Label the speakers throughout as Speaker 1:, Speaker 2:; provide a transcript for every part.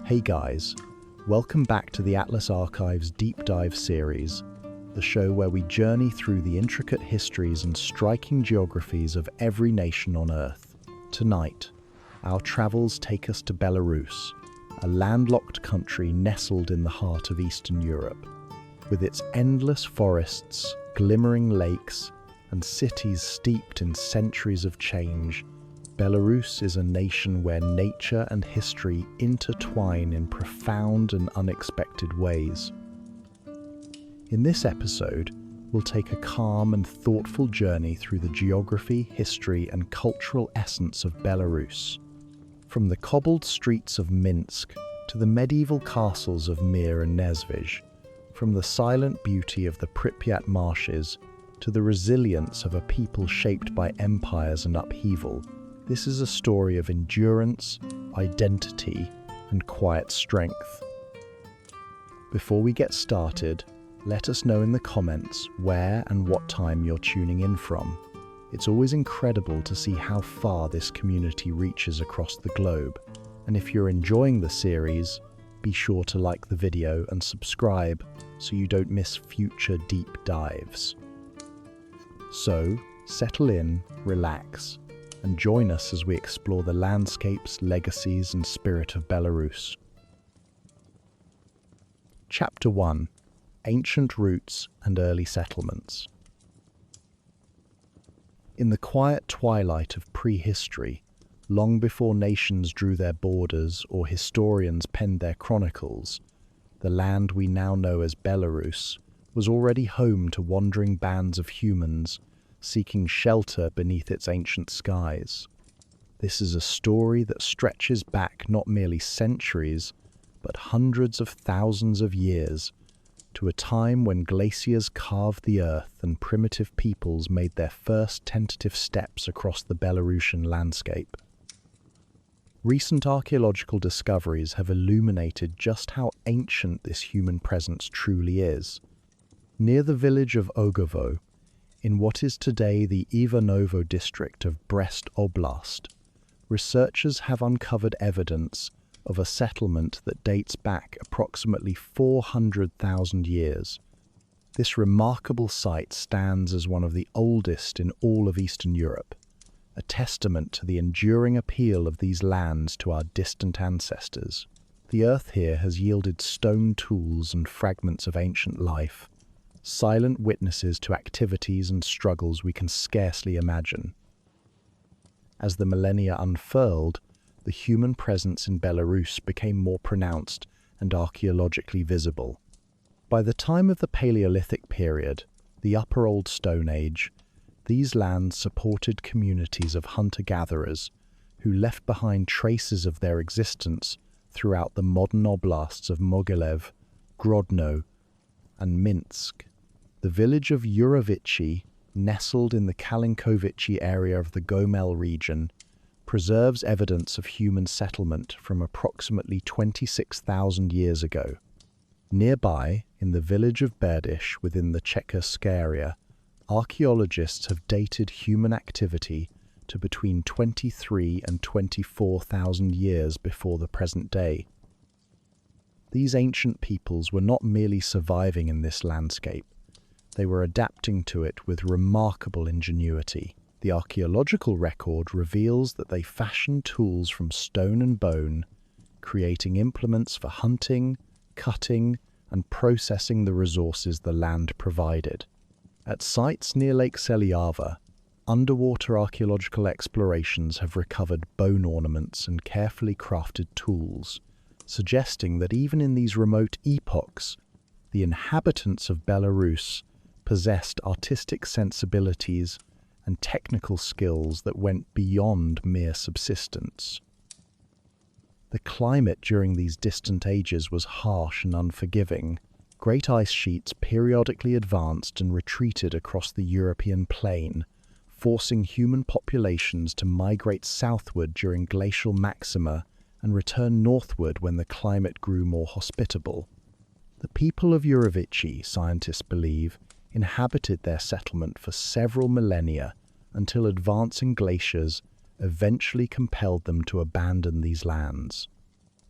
Speaker 1: Hey guys, welcome back to the Atlas Archives Deep Dive series, the show where we journey through the intricate histories and striking geographies of every nation on Earth. Tonight, our travels take us to Belarus, a landlocked country nestled in the heart of Eastern Europe. With its endless forests, glimmering lakes, and cities steeped in centuries of change, Belarus is a nation where nature and history intertwine in profound and unexpected ways. In this episode, we'll take a calm and thoughtful journey through the geography, history, and cultural essence of Belarus. From the cobbled streets of Minsk to the medieval castles of Mir and Nesvizh, from the silent beauty of the Pripyat marshes to the resilience of a people shaped by empires and upheaval, this is a story of endurance, identity, and quiet strength. Before we get started, let us know in the comments where and what time you're tuning in from. It's always incredible to see how far this community reaches across the globe. And if you're enjoying the series, be sure to like the video and subscribe so you don't miss future deep dives. So, settle in, relax, and join us as we explore the landscapes, legacies, and spirit of Belarus. Chapter 1: Ancient Roots and Early Settlements. In the quiet twilight of prehistory, long before nations drew their borders or historians penned their chronicles, the land we now know as Belarus was already home to wandering bands of humans seeking shelter beneath its ancient skies. This is a story that stretches back not merely centuries, but hundreds of thousands of years, to a time when glaciers carved the earth and primitive peoples made their first tentative steps across the Belarusian landscape. Recent archaeological discoveries have illuminated just how ancient this human presence truly is. Near the village of Ogovo, in what is today the Ivanovo district of Brest Oblast, researchers have uncovered evidence of a settlement that dates back approximately 400,000 years. This remarkable site stands as one of the oldest in all of Eastern Europe, a testament to the enduring appeal of these lands to our distant ancestors. The earth here has yielded stone tools and fragments of ancient life, silent witnesses to activities and struggles we can scarcely imagine. As the millennia unfurled, the human presence in Belarus became more pronounced and archaeologically visible. By the time of the Paleolithic period, the Upper Old Stone Age, these lands supported communities of hunter-gatherers who left behind traces of their existence throughout the modern oblasts of Mogilev, Grodno, and Minsk. The village of Yurovichi, nestled in the Kalinkovichi area of the Gomel region, preserves evidence of human settlement from approximately 26,000 years ago. Nearby, in the village of Berdish within the Chekersk area, archaeologists have dated human activity to between 23 and 24,000 years before the present day. These ancient peoples were not merely surviving in this landscape, they were adapting to it with remarkable ingenuity. The archaeological record reveals that they fashioned tools from stone and bone, creating implements for hunting, cutting, and processing the resources the land provided. At sites near Lake Seliava, underwater archaeological explorations have recovered bone ornaments and carefully crafted tools, suggesting that even in these remote epochs, the inhabitants of Belarus possessed artistic sensibilities and technical skills that went beyond mere subsistence. The climate during these distant ages was harsh and unforgiving. Great ice sheets periodically advanced and retreated across the European plain, forcing human populations to migrate southward during glacial maxima and return northward when the climate grew more hospitable. The people of Yurovichi, scientists believe, inhabited their settlement for several millennia until advancing glaciers eventually compelled them to abandon these lands.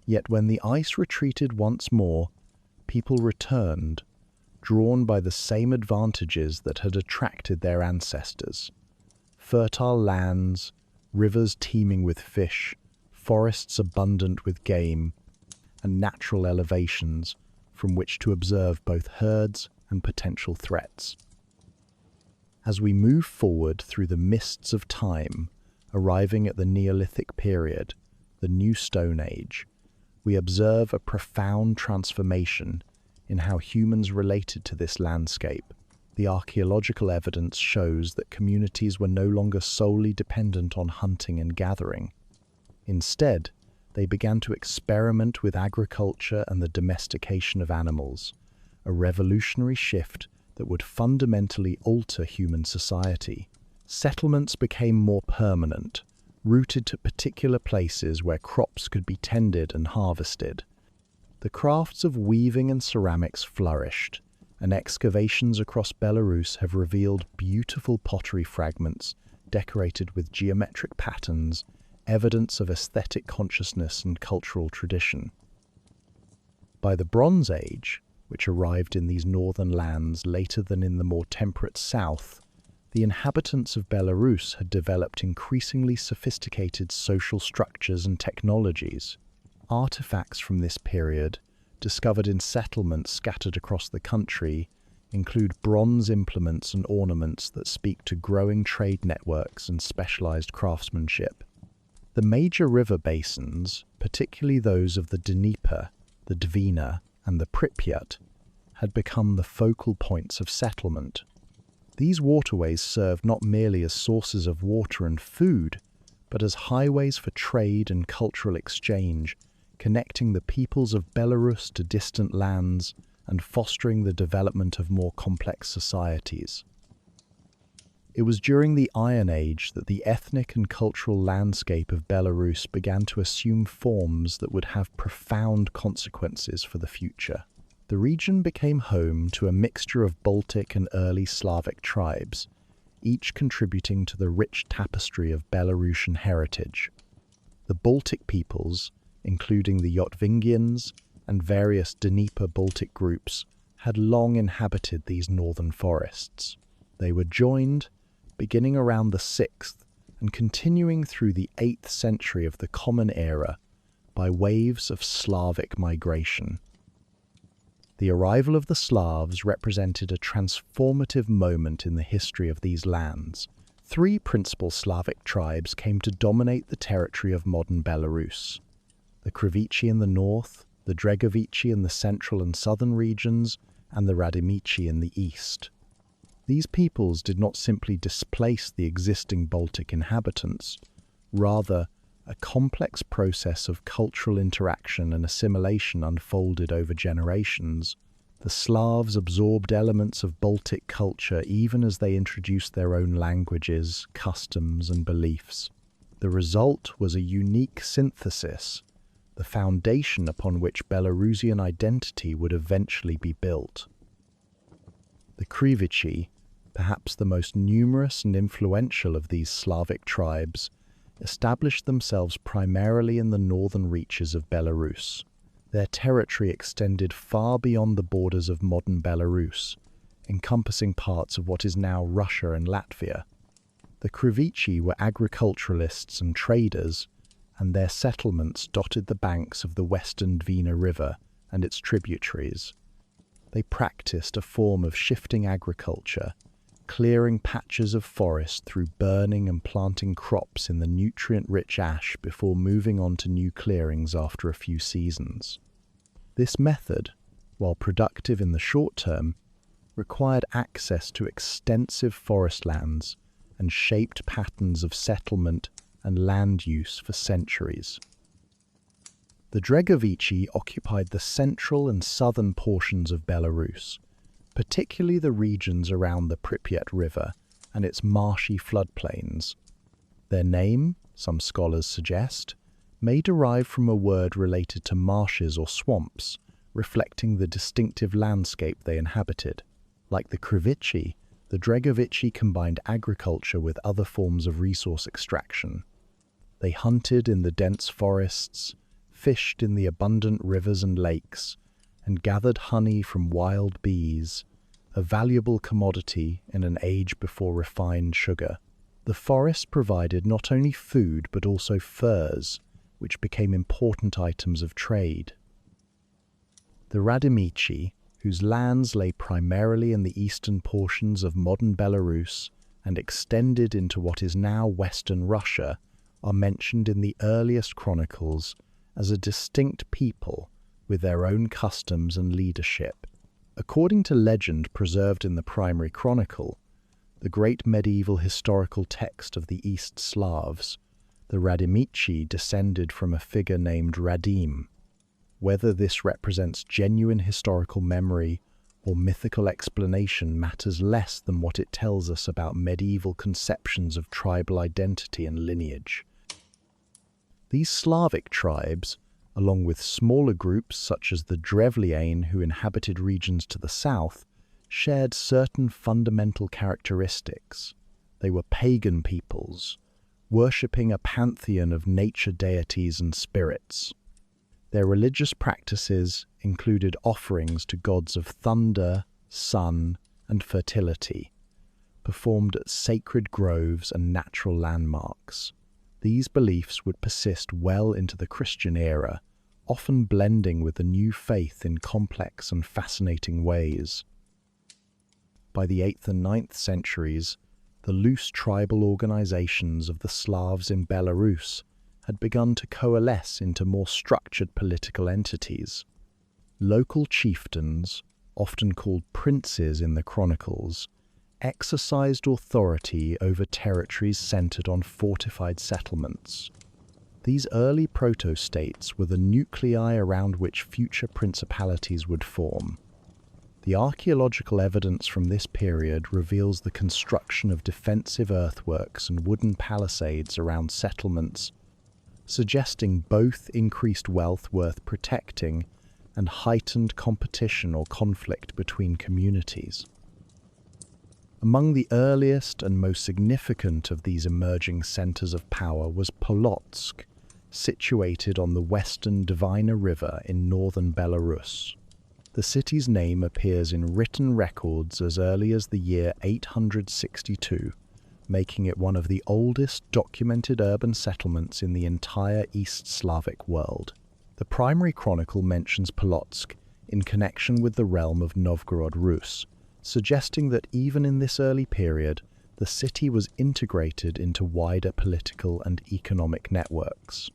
Speaker 1: Yet when the ice retreated once more, people returned, drawn by the same advantages that had attracted their ancestors. Fertile lands, rivers teeming with fish, forests abundant with game, and natural elevations from which to observe both herds and potential threats. As we move forward through the mists of time, arriving at the Neolithic period, the New Stone Age, we observe a profound transformation in how humans related to this landscape. The archaeological evidence shows that communities were no longer solely dependent on hunting and gathering. Instead, they began to experiment with agriculture and the domestication of animals, a revolutionary shift that would fundamentally alter human society. Settlements became more permanent, rooted to particular places where crops could be tended and harvested. The crafts of weaving and ceramics flourished, and excavations across Belarus have revealed beautiful pottery fragments decorated with geometric patterns, evidence of aesthetic consciousness and cultural tradition. By the Bronze Age, which arrived in these northern lands later than in the more temperate south, the inhabitants of Belarus had developed increasingly sophisticated social structures and technologies. Artifacts from this period, discovered in settlements scattered across the country, include bronze implements and ornaments that speak to growing trade networks and specialized craftsmanship. The major river basins, particularly those of the Dnieper, the Dvina, and the Pripyat, had become the focal points of settlement. These waterways served not merely as sources of water and food, but as highways for trade and cultural exchange, connecting the peoples of Belarus to distant lands and fostering the development of more complex societies. It was during the Iron Age that the ethnic and cultural landscape of Belarus began to assume forms that would have profound consequences for the future. The region became home to a mixture of Baltic and early Slavic tribes, each contributing to the rich tapestry of Belarusian heritage. The Baltic peoples, including the Yotvingians and various Dnieper-Baltic groups, had long inhabited these northern forests. They were joined, beginning around the 6th and continuing through the 8th century of the Common Era, by waves of Slavic migration. The arrival of the Slavs represented a transformative moment in the history of these lands. 3 principal Slavic tribes came to dominate the territory of modern Belarus: the Krivichi in the north, the Dregovichi in the central and southern regions, and the Radomichi in the east. These peoples did not simply displace the existing Baltic inhabitants, rather, a complex process of cultural interaction and assimilation unfolded over generations. The Slavs absorbed elements of Baltic culture even as they introduced their own languages, customs, and beliefs. The result was a unique synthesis, the foundation upon which Belarusian identity would eventually be built. The Krivichi, perhaps the most numerous and influential of these Slavic tribes, established themselves primarily in the northern reaches of Belarus. Their territory extended far beyond the borders of modern Belarus, encompassing parts of what is now Russia and Latvia. The Krivichi were agriculturalists and traders, and their settlements dotted the banks of the western Dvina River and its tributaries. They practiced a form of shifting agriculture, clearing patches of forest through burning and planting crops in the nutrient-rich ash before moving on to new clearings after a few seasons. This method, while productive in the short term, required access to extensive forest lands and shaped patterns of settlement and land use for centuries. The Dregovichi occupied the central and southern portions of Belarus, particularly the regions around the Pripyat River and its marshy floodplains. Their name, some scholars suggest, may derive from a word related to marshes or swamps, reflecting the distinctive landscape they inhabited. Like the Krivichi, the Dregovichi combined agriculture with other forms of resource extraction. They hunted in the dense forests, fished in the abundant rivers and lakes, and gathered honey from wild bees, a valuable commodity in an age before refined sugar. The forest provided not only food but also furs, which became important items of trade. The Radimici, whose lands lay primarily in the eastern portions of modern Belarus and extended into what is now Western Russia, are mentioned in the earliest chronicles as a distinct people with their own customs and leadership. According to legend preserved in the primary chronicle, the great medieval historical text of the East Slavs, the Radimici descended from a figure named Radim. Whether this represents genuine historical memory or mythical explanation matters less than what it tells us about medieval conceptions of tribal identity and lineage. These Slavic tribes, along with smaller groups such as the Drevliane who inhabited regions to the south, shared certain fundamental characteristics. They were pagan peoples, worshipping a pantheon of nature deities and spirits. Their religious practices included offerings to gods of thunder, sun, and fertility, performed at sacred groves and natural landmarks. These beliefs would persist well into the Christian era, often blending with the new faith in complex and fascinating ways. By the 8th and 9th centuries, the loose tribal organizations of the Slavs in Belarus had begun to coalesce into more structured political entities. Local chieftains, often called princes in the chronicles, exercised authority over territories centered on fortified settlements. These early proto-states were the nuclei around which future principalities would form. The archaeological evidence from this period reveals the construction of defensive earthworks and wooden palisades around settlements, suggesting both increased wealth worth protecting and heightened competition or conflict between communities. Among the earliest and most significant of these emerging centers of power was Polotsk, situated on the western Dvina River in northern Belarus. The city's name appears in written records as early as the year 862, making it one of the oldest documented urban settlements in the entire East Slavic world. The primary chronicle mentions Polotsk in connection with the realm of Novgorod Rus, suggesting that even in this early period, the city was integrated into wider political and economic networks.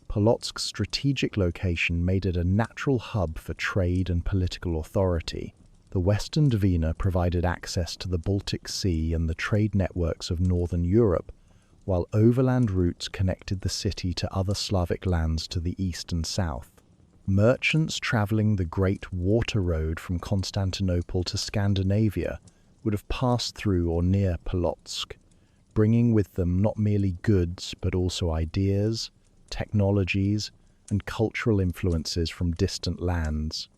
Speaker 1: Polotsk's strategic location made it a natural hub for trade and political authority. The western Dvina provided access to the Baltic Sea and the trade networks of northern Europe, while overland routes connected the city to other Slavic lands to the east and south. Merchants traveling the Great Water Road from Constantinople to Scandinavia would have passed through or near Polotsk, bringing with them not merely goods but also ideas, technologies, and cultural influences from distant lands.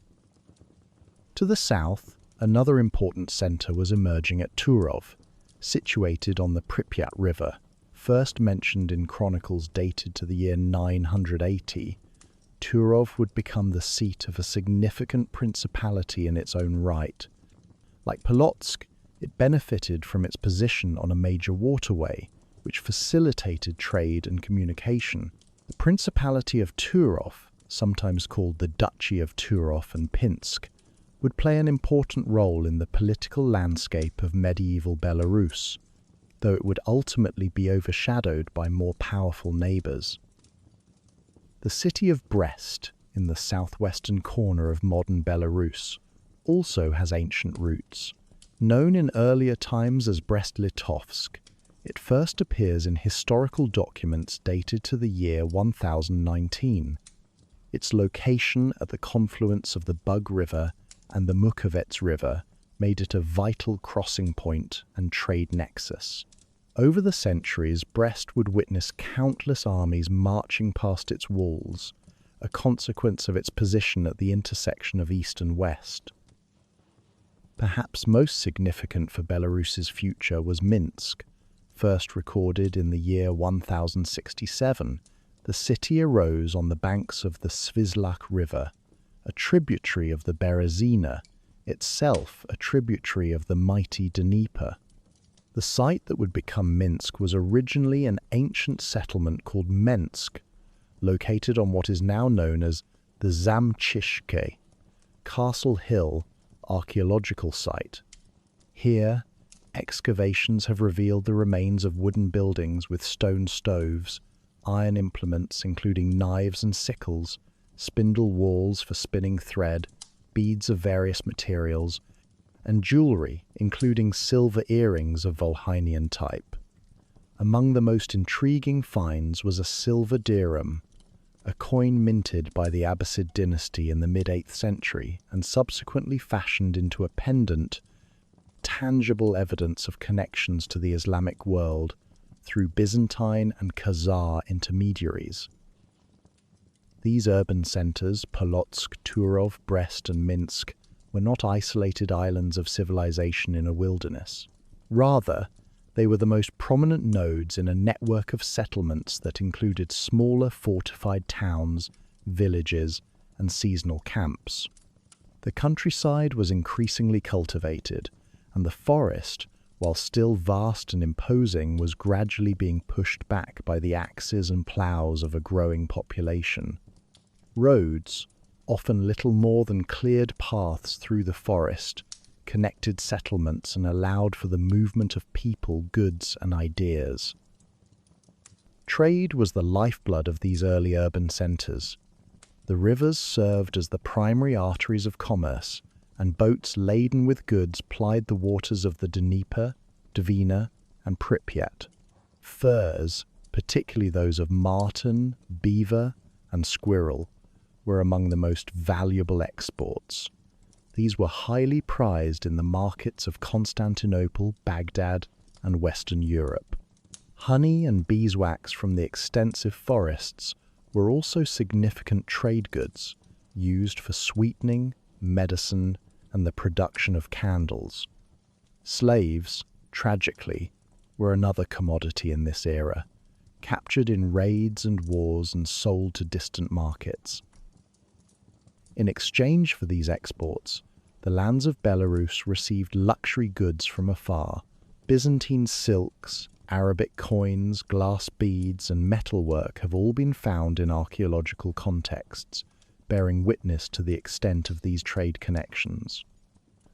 Speaker 1: To the south, another important center was emerging at Turów, situated on the Pripyat River. First mentioned in chronicles dated to the year 980, Turów would become the seat of a significant principality in its own right. Like Polotsk, it benefited from its position on a major waterway, which facilitated trade and communication. The Principality of Turów, sometimes called the Duchy of Turów and Pinsk, would play an important role in the political landscape of medieval Belarus, though it would ultimately be overshadowed by more powerful neighbors. The city of Brest, in the southwestern corner of modern Belarus, also has ancient roots. Known in earlier times as Brest-Litovsk, it first appears in historical documents dated to the year 1019. Its location at the confluence of the Bug River and the Mukovets River made it a vital crossing point and trade nexus. Over the centuries, Brest would witness countless armies marching past its walls, a consequence of its position at the intersection of East and West. Perhaps most significant for Belarus's future was Minsk, first recorded in the year 1067, The city arose on the banks of the Svizlak River, a tributary of the Berezina, itself a tributary of the mighty Dnieper. The site that would become Minsk was originally an ancient settlement called Mensk, located on what is now known as the Zamchishke, Castle Hill archaeological site. Here, excavations have revealed the remains of wooden buildings with stone stoves, iron implements including knives and sickles, spindle whorls for spinning thread, beads of various materials, and jewellery including silver earrings of Volhynian type. Among the most intriguing finds was a silver dirham, a coin minted by the Abbasid dynasty in the mid-8th century and subsequently fashioned into a pendant, tangible evidence of connections to the Islamic world through Byzantine and Khazar intermediaries. These urban centres, Polotsk, Turów, Brest and Minsk, were not isolated islands of civilization in a wilderness. Rather, they were the most prominent nodes in a network of settlements that included smaller fortified towns, villages, and seasonal camps. The countryside was increasingly cultivated, and the forest, while still vast and imposing, was gradually being pushed back by the axes and ploughs of a growing population. Roads, often little more than cleared paths through the forest, connected settlements and allowed for the movement of people, goods, and ideas. Trade was the lifeblood of these early urban centres. The rivers served as the primary arteries of commerce, and boats laden with goods plied the waters of the Dnieper, Dvina, and Pripyat. Furs, particularly those of marten, beaver, and squirrel, were among the most valuable exports. These were highly prized in the markets of Constantinople, Baghdad, and Western Europe. Honey and beeswax from the extensive forests were also significant trade goods, used for sweetening, medicine, and the production of candles. Slaves, tragically, were another commodity in this era, captured in raids and wars and sold to distant markets. In exchange for these exports, the lands of Belarus received luxury goods from afar. Byzantine silks, Arabic coins, glass beads, and metalwork have all been found in archaeological contexts, bearing witness to the extent of these trade connections.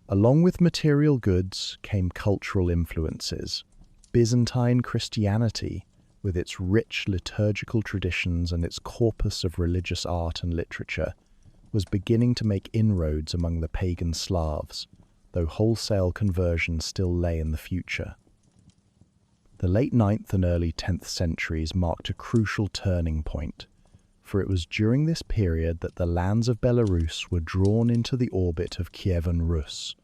Speaker 1: Along with material goods came cultural influences. Byzantine Christianity, with its rich liturgical traditions and its corpus of religious art and literature, was beginning to make inroads among the pagan Slavs, though wholesale conversion still lay in the future. The late 9th and early 10th centuries marked a crucial turning point, for it was during this period that the lands of Belarus were drawn into the orbit of Kievan Rus,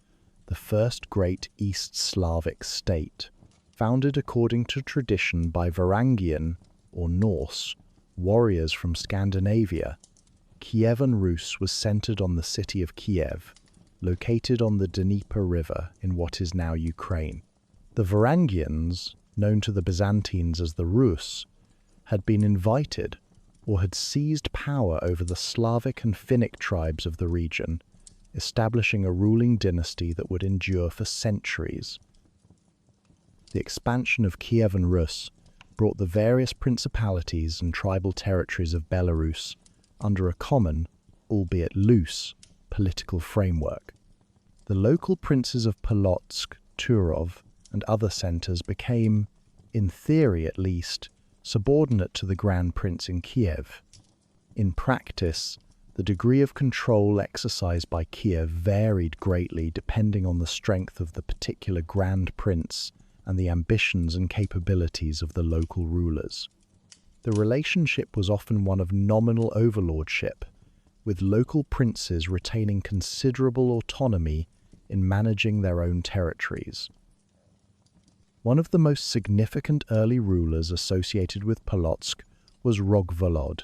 Speaker 1: the first great East Slavic state, founded according to tradition by Varangian, or Norse, warriors from Scandinavia. Kievan Rus was centered on the city of Kiev, located on the Dnieper River in what is now Ukraine. The Varangians, known to the Byzantines as the Rus, had been invited or had seized power over the Slavic and Finnic tribes of the region, establishing a ruling dynasty that would endure for centuries. The expansion of Kievan Rus brought the various principalities and tribal territories of Belarus under a common, albeit loose, political framework. The local princes of Polotsk, Turów, and other centres became, in theory at least, subordinate to the Grand Prince in Kiev. In practice, the degree of control exercised by Kiev varied greatly depending on the strength of the particular Grand Prince and the ambitions and capabilities of the local rulers. The relationship was often one of nominal overlordship, with local princes retaining considerable autonomy in managing their own territories. One of the most significant early rulers associated with Polotsk was Rogvolod,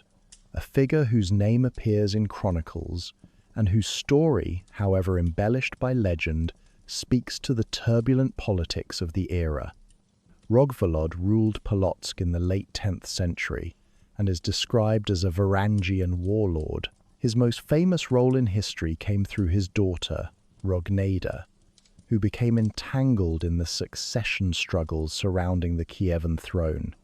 Speaker 1: a figure whose name appears in chronicles and whose story, however embellished by legend, speaks to the turbulent politics of the era. Rogvolod ruled Polotsk in the late 10th century and is described as a Varangian warlord. His most famous role in history came through his daughter, Rogneda, who became entangled in the succession struggles surrounding the Kievan throne.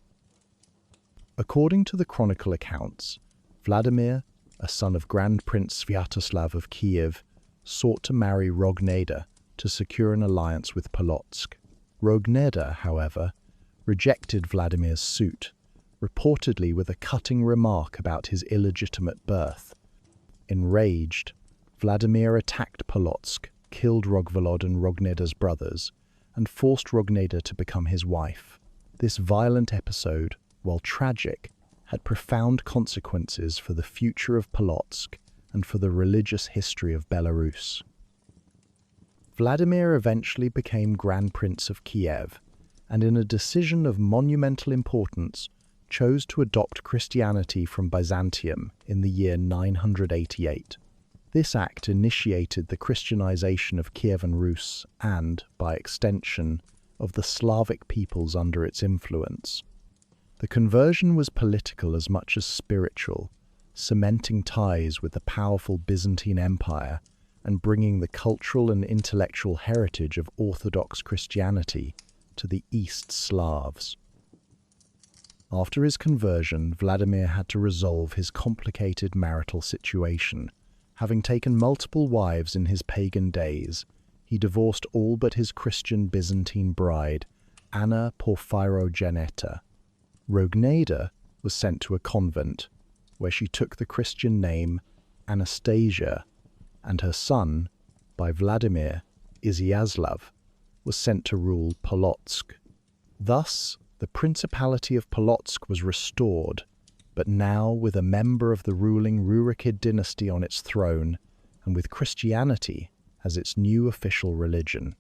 Speaker 1: According to the chronicle accounts, Vladimir, a son of Grand Prince Sviatoslav of Kiev, sought to marry Rogneda to secure an alliance with Polotsk. Rogneda, however, rejected Vladimir's suit, reportedly with a cutting remark about his illegitimate birth. Enraged, Vladimir attacked Polotsk, killed Rogvolod and Rogneda's brothers, and forced Rogneda to become his wife. This violent episode, while tragic, had profound consequences for the future of Polotsk and for the religious history of Belarus. Vladimir eventually became Grand Prince of Kiev, and in a decision of monumental importance, chose to adopt Christianity from Byzantium in the year 988. This act initiated the Christianization of Kievan Rus and, by extension, of the Slavic peoples under its influence. The conversion was political as much as spiritual, cementing ties with the powerful Byzantine Empire and bringing the cultural and intellectual heritage of Orthodox Christianity to the East Slavs. After his conversion, Vladimir had to resolve his complicated marital situation. Having taken multiple wives in his pagan days, he divorced all but his Christian Byzantine bride, Anna Porphyrogeneta. Rogneda was sent to a convent, where she took the Christian name Anastasia, and her son, by Vladimir, Izyaslav, was sent to rule Polotsk. Thus, the Principality of Polotsk was restored, but now with a member of the ruling Rurikid dynasty on its throne, and with Christianity as its new official religion.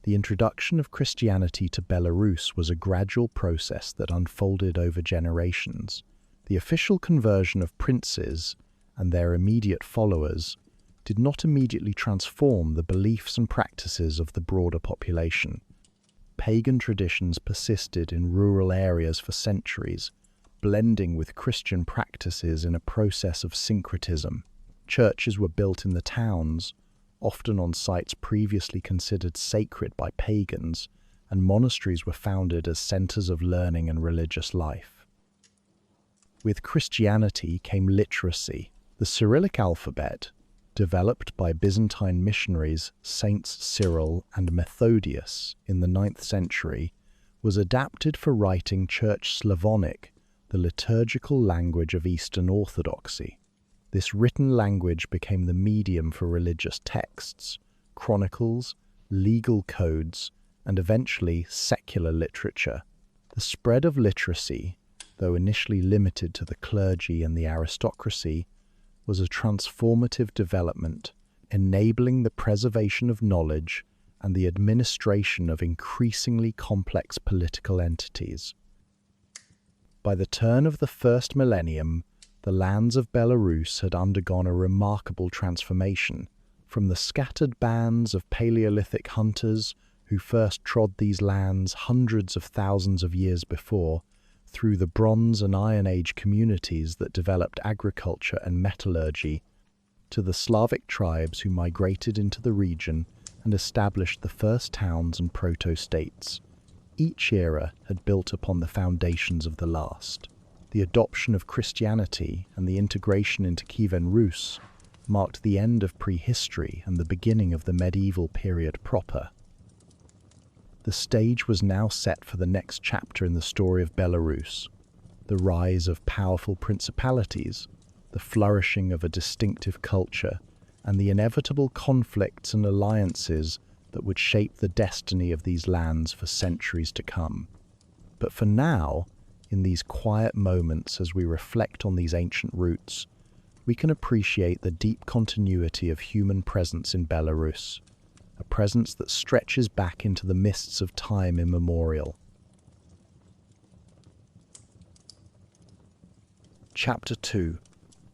Speaker 1: The introduction of Christianity to Belarus was a gradual process that unfolded over generations. The official conversion of princes and their immediate followers did not immediately transform the beliefs and practices of the broader population. Pagan traditions persisted in rural areas for centuries, blending with Christian practices in a process of syncretism. Churches were built in the towns, often on sites previously considered sacred by pagans, and monasteries were founded as centers of learning and religious life. With Christianity came literacy. The Cyrillic alphabet, developed by Byzantine missionaries Saints Cyril and Methodius in the 9th century, was adapted for writing Church Slavonic, the liturgical language of Eastern Orthodoxy. This written language became the medium for religious texts, chronicles, legal codes, and eventually secular literature. The spread of literacy, though initially limited to the clergy and the aristocracy, was a transformative development, enabling the preservation of knowledge and the administration of increasingly complex political entities. By the turn of the first millennium, the lands of Belarus had undergone a remarkable transformation, from the scattered bands of Paleolithic hunters who first trod these lands hundreds of thousands of years before, through the Bronze and Iron Age communities that developed agriculture and metallurgy, to the Slavic tribes who migrated into the region and established the first towns and proto-states. Each era had built upon the foundations of the last. The adoption of Christianity and the integration into Kievan Rus marked the end of prehistory and the beginning of the medieval period proper. The stage was now set for the next chapter in the story of Belarus, the rise of powerful principalities, the flourishing of a distinctive culture, and the inevitable conflicts and alliances that would shape the destiny of these lands for centuries to come. But for now, in these quiet moments as we reflect on these ancient roots, we can appreciate the deep continuity of human presence in Belarus, a presence that stretches back into the mists of time immemorial. Chapter 2: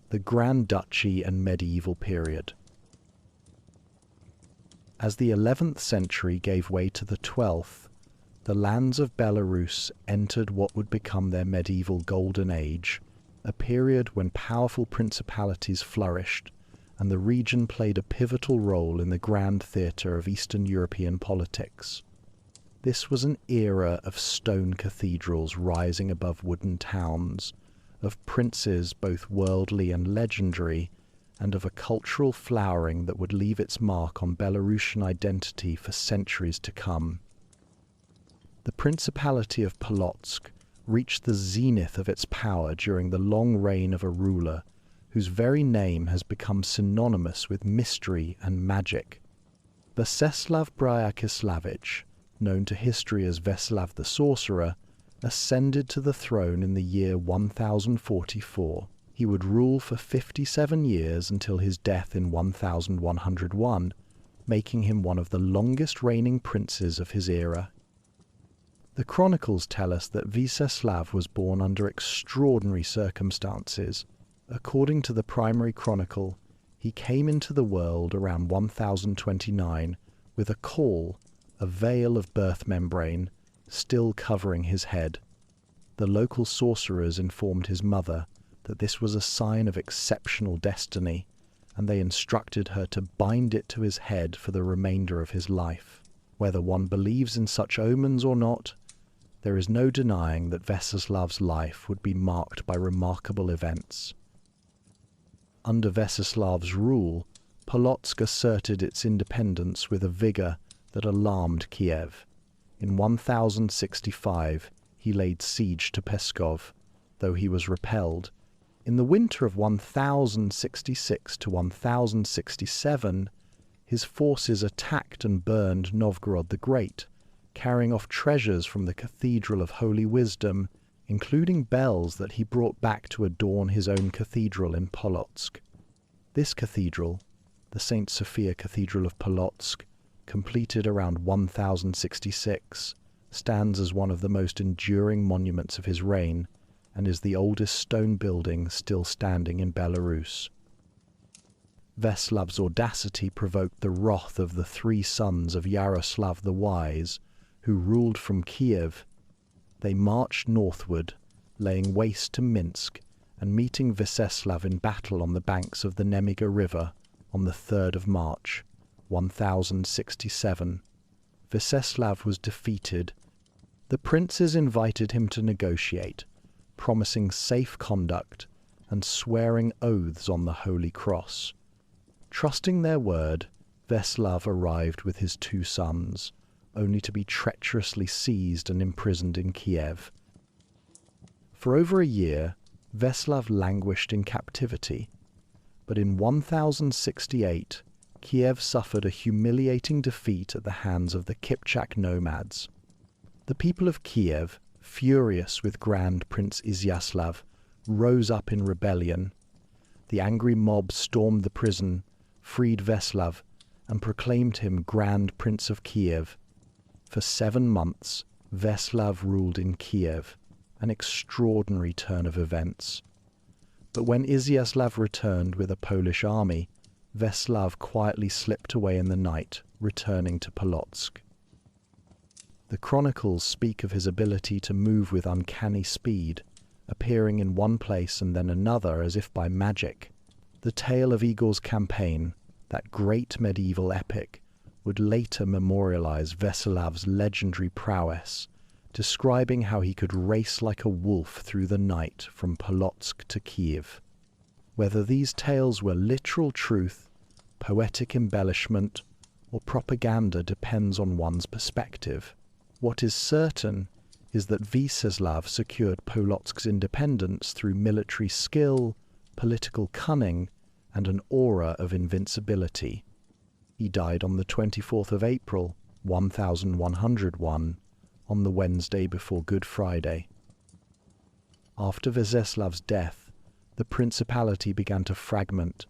Speaker 1: The Grand Duchy and Medieval Period. As the 11th century gave way to the 12th, the lands of Belarus entered what would become their medieval golden age, a period when powerful principalities flourished and the region played a pivotal role in the grand theatre of Eastern European politics. This was an era of stone cathedrals rising above wooden towns, of princes both worldly and legendary, and of a cultural flowering that would leave its mark on Belarusian identity for centuries to come. The Principality of Polotsk reached the zenith of its power during the long reign of a ruler whose very name has become synonymous with mystery and magic. Vyacheslav Bryakislavich, known to history as Vyacheslav the Sorcerer, ascended to the throne in the year 1044. He would rule for 57 years until his death in 1101, making him one of the longest reigning princes of his era. The chronicles tell us that Vyacheslav was born under extraordinary circumstances. According to the primary chronicle, he came into the world around 1029 with a caul, a veil of birth membrane, still covering his head. The local sorcerers informed his mother that this was a sign of exceptional destiny, and they instructed her to bind it to his head for the remainder of his life. Whether one believes in such omens or not, there is no denying that Vyacheslav's life would be marked by remarkable events. Under Vyacheslav's rule, Polotsk asserted its independence with a vigour that alarmed Kiev. In 1065, he laid siege to Pskov, though he was repelled. In the winter of 1066 to 1067, his forces attacked and burned Novgorod the Great, carrying off treasures from the Cathedral of Holy Wisdom, including bells that he brought back to adorn his own cathedral in Polotsk. This cathedral, the St. Sophia Cathedral of Polotsk, completed around 1066, stands as one of the most enduring monuments of his reign and is the oldest stone building still standing in Belarus. Vyacheslav's audacity provoked the wrath of the three sons of Yaroslav the Wise, who ruled from Kiev. They marched northward, laying waste to Minsk and meeting Vyacheslav in battle on the banks of the Nemiga River on the 3rd of March, 1067. Vyacheslav was defeated. The princes invited him to negotiate, promising safe conduct and swearing oaths on the Holy Cross. Trusting their word, Vyacheslav arrived with his two sons, only to be treacherously seized and imprisoned in Kiev. For over a year, Vyacheslav languished in captivity, but in 1068, Kiev suffered a humiliating defeat at the hands of the Kipchak nomads. The people of Kiev, furious with Grand Prince Izyaslav, rose up in rebellion. The angry mob stormed the prison, freed Vyacheslav, and proclaimed him Grand Prince of Kiev. For 7 months, Vyacheslav ruled in Kiev, an extraordinary turn of events. But when Izyaslav returned with a Polish army, Vyacheslav quietly slipped away in the night, returning to Polotsk. The chronicles speak of his ability to move with uncanny speed, appearing in one place and then another as if by magic. The tale of Igor's campaign, that great medieval epic, would later memorialize Vyacheslav's legendary prowess, describing how he could race like a wolf through the night from Polotsk to Kiev. Whether these tales were literal truth, poetic embellishment, or propaganda depends on one's perspective. What is certain is that Vyacheslav secured Polotsk's independence through military skill, political cunning, and an aura of invincibility. He died on the 24th of April, 1101, on the Wednesday before Good Friday. After Vyacheslav's death, the principality began to fragment,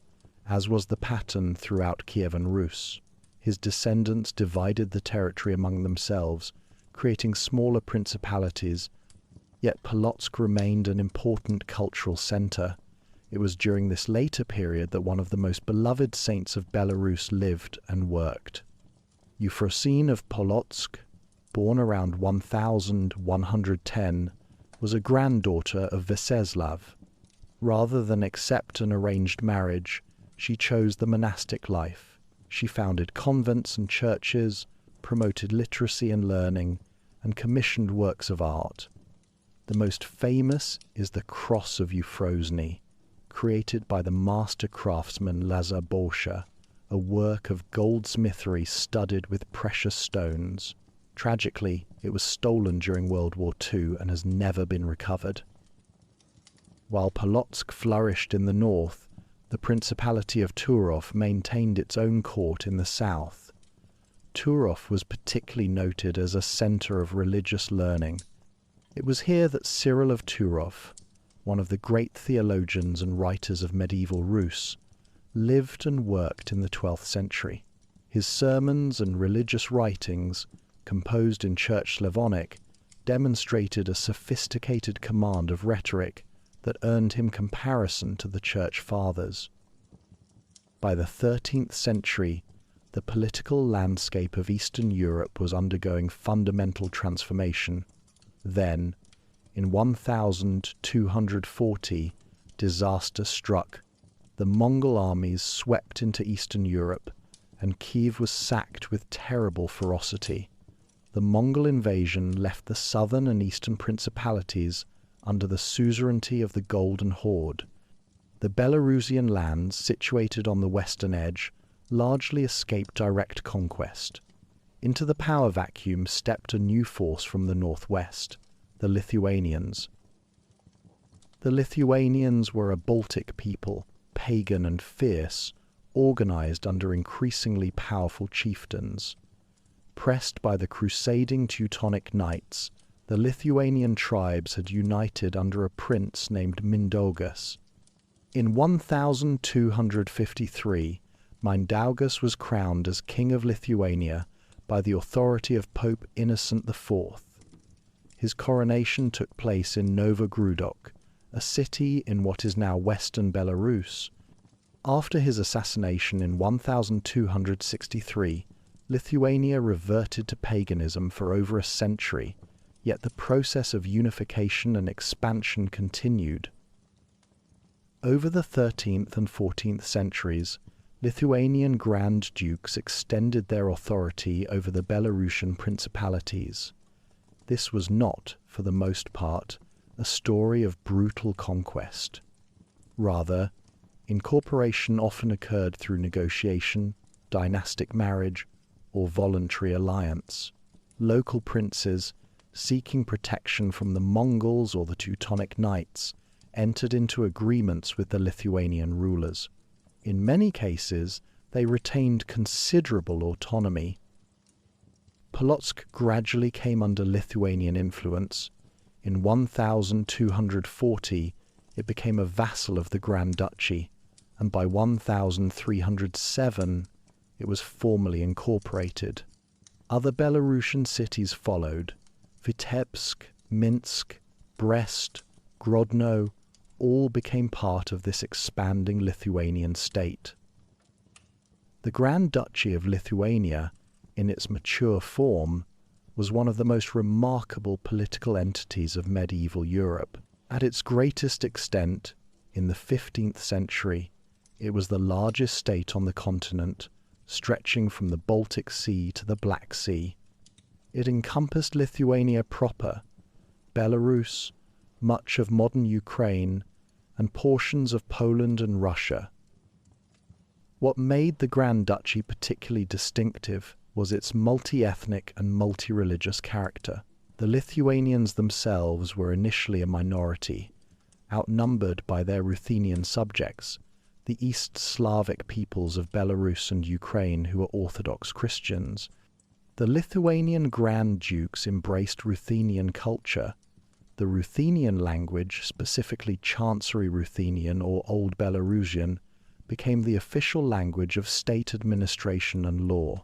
Speaker 1: as was the pattern throughout Kievan Rus. His descendants divided the territory among themselves, creating smaller principalities, yet Polotsk remained an important cultural center. It was during this later period that one of the most beloved saints of Belarus lived and worked. Euphrosyne of Polotsk, born around 1110, was a granddaughter of Vseslav. Rather than accept an arranged marriage, she chose the monastic life. She founded convents and churches, promoted literacy and learning, and commissioned works of art. The most famous is the Cross of Euphrosyne, created by the master craftsman Lazar Bolsha, a work of goldsmithery studded with precious stones. Tragically, it was stolen during World War II and has never been recovered. While Polotsk flourished in the north, the Principality of Turów maintained its own court in the south. Turów was particularly noted as a centre of religious learning. It was here that Cyril of Turów, one of the great theologians and writers of medieval Rus, lived and worked in the 12th century. His sermons and religious writings, composed in Church Slavonic, demonstrated a sophisticated command of rhetoric that earned him comparison to the Church Fathers. By the 13th century, the political landscape of Eastern Europe was undergoing fundamental transformation. Then, in 1240, disaster struck. The Mongol armies swept into Eastern Europe, and Kiev was sacked with terrible ferocity. The Mongol invasion left the southern and eastern principalities under the suzerainty of the Golden Horde. The Belarusian lands, situated on the western edge, largely escaped direct conquest. Into the power vacuum stepped a new force from the northwest, the Lithuanians. The Lithuanians were a Baltic people, pagan and fierce, organized under increasingly powerful chieftains. Pressed by the crusading Teutonic Knights, the Lithuanian tribes had united under a prince named Mindaugas. In 1253, Mindaugas was crowned as King of Lithuania by the authority of Pope Innocent IV. His coronation took place in Novogrudok, a city in what is now western Belarus. After his assassination in 1263, Lithuania reverted to paganism for over a century, yet the process of unification and expansion continued. Over the 13th and 14th centuries, Lithuanian Grand Dukes extended their authority over the Belarusian principalities. This was not, for the most part, a story of brutal conquest. Rather, incorporation often occurred through negotiation, dynastic marriage, or voluntary alliance. Local princes, seeking protection from the Mongols or the Teutonic Knights, entered into agreements with the Lithuanian rulers. In many cases, they retained considerable autonomy. Polotsk gradually came under Lithuanian influence. In 1240, it became a vassal of the Grand Duchy, and by 1307, it was formally incorporated. Other Belarusian cities followed. Vitebsk, Minsk, Brest, Grodno all became part of this expanding Lithuanian state. The Grand Duchy of Lithuania, in its mature form, was one of the most remarkable political entities of medieval Europe. At its greatest extent, in the 15th century, it was the largest state on the continent, stretching from the Baltic Sea to the Black Sea. It encompassed Lithuania proper, Belarus, much of modern Ukraine, and portions of Poland and Russia. What made the Grand Duchy particularly distinctive was its multi-ethnic and multi-religious character. The Lithuanians themselves were initially a minority, outnumbered by their Ruthenian subjects, the East Slavic peoples of Belarus and Ukraine who were Orthodox Christians. The Lithuanian Grand Dukes embraced Ruthenian culture. The Ruthenian language, specifically Chancery Ruthenian or Old Belarusian, became the official language of state administration and law.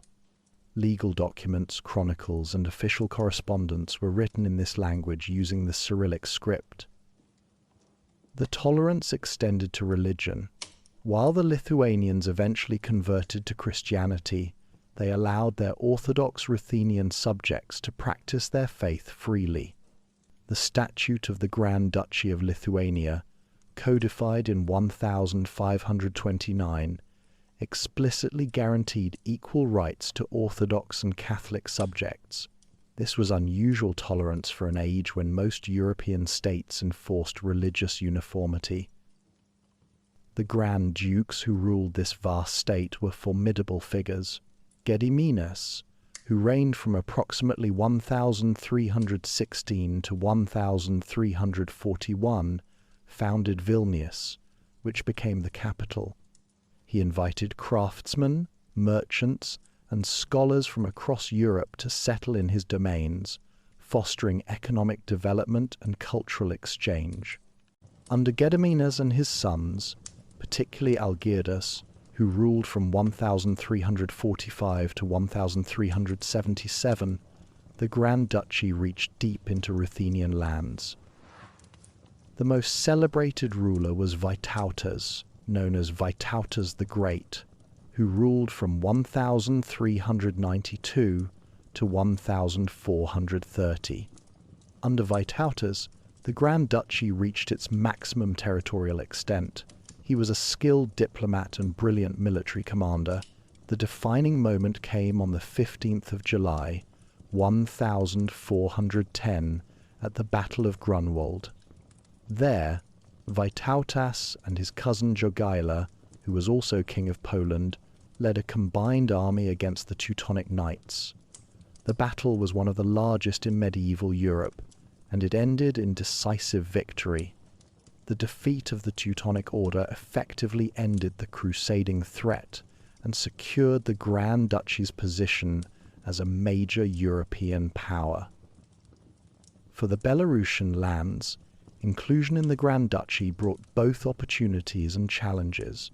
Speaker 1: Legal documents, chronicles, and official correspondence were written in this language using the Cyrillic script. The tolerance extended to religion. While the Lithuanians eventually converted to Christianity, they allowed their Orthodox Ruthenian subjects to practice their faith freely. The Statute of the Grand Duchy of Lithuania, codified in 1529, explicitly guaranteed equal rights to Orthodox and Catholic subjects. This was unusual tolerance for an age when most European states enforced religious uniformity. The Grand Dukes who ruled this vast state were formidable figures. Gediminas, who reigned from approximately 1316 to 1341, founded Vilnius, which became the capital. He invited craftsmen, merchants, and scholars from across Europe to settle in his domains, fostering economic development and cultural exchange. Under Gediminas and his sons, particularly Algirdas, who ruled from 1345 to 1377, the Grand Duchy reached deep into Ruthenian lands. The most celebrated ruler was Vytautas, known as Vytautas the Great, who ruled from 1392 to 1430. Under Vytautas, the Grand Duchy reached its maximum territorial extent. He was a skilled diplomat and brilliant military commander. The defining moment came on the 15th of July, 1410, at the Battle of Grunwald. There, Vytautas and his cousin Jogaila, who was also king of Poland, led a combined army against the Teutonic Knights. The battle was one of the largest in medieval Europe, and it ended in decisive victory. The defeat of the Teutonic Order effectively ended the crusading threat and secured the Grand Duchy's position as a major European power. For the Belarusian lands, inclusion in the Grand Duchy brought both opportunities and challenges.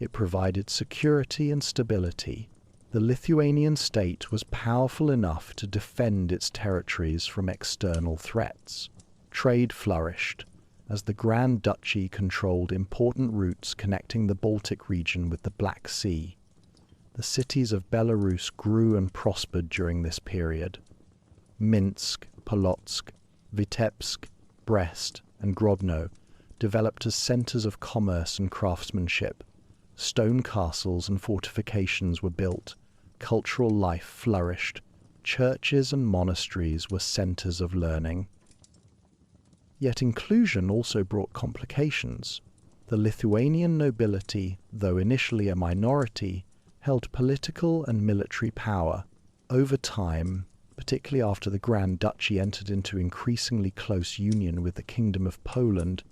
Speaker 1: It provided security and stability. The Lithuanian state was powerful enough to defend its territories from external threats. Trade flourished, as the Grand Duchy controlled important routes connecting the Baltic region with the Black Sea. The cities of Belarus grew and prospered during this period. Minsk, Polotsk, Vitebsk, Brest, and Grodno developed as centers of commerce and craftsmanship. Stone castles and fortifications were built. Cultural life flourished. Churches and monasteries were centers of learning. Yet inclusion also brought complications. The Lithuanian nobility, though initially a minority, held political and military power. Over time, particularly after the Grand Duchy entered into increasingly close union with the Kingdom of Poland,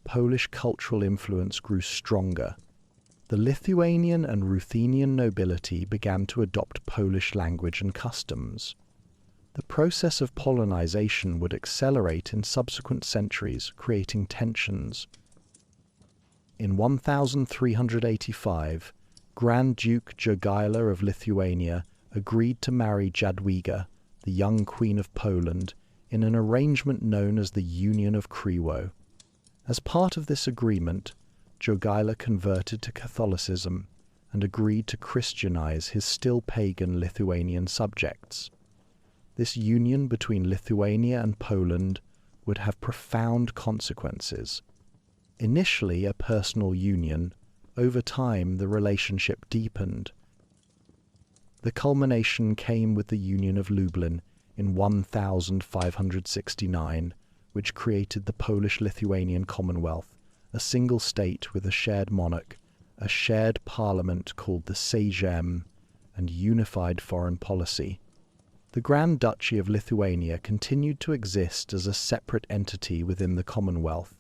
Speaker 1: Polish cultural influence grew stronger. The Lithuanian and Ruthenian nobility began to adopt Polish language and customs. The process of Polonization would accelerate in subsequent centuries, creating tensions. In 1385, Grand Duke Jogaila of Lithuania agreed to marry Jadwiga, the young Queen of Poland, in an arrangement known as the Union of Kriwo. As part of this agreement, Jogaila converted to Catholicism and agreed to Christianize his still pagan Lithuanian subjects. This union between Lithuania and Poland would have profound consequences. Initially a personal union, over time the relationship deepened. The culmination came with the Union of Lublin in 1569, which created the Polish-Lithuanian Commonwealth, a single state with a shared monarch, a shared parliament called the Sejm, and unified foreign policy. The Grand Duchy of Lithuania continued to exist as a separate entity within the Commonwealth,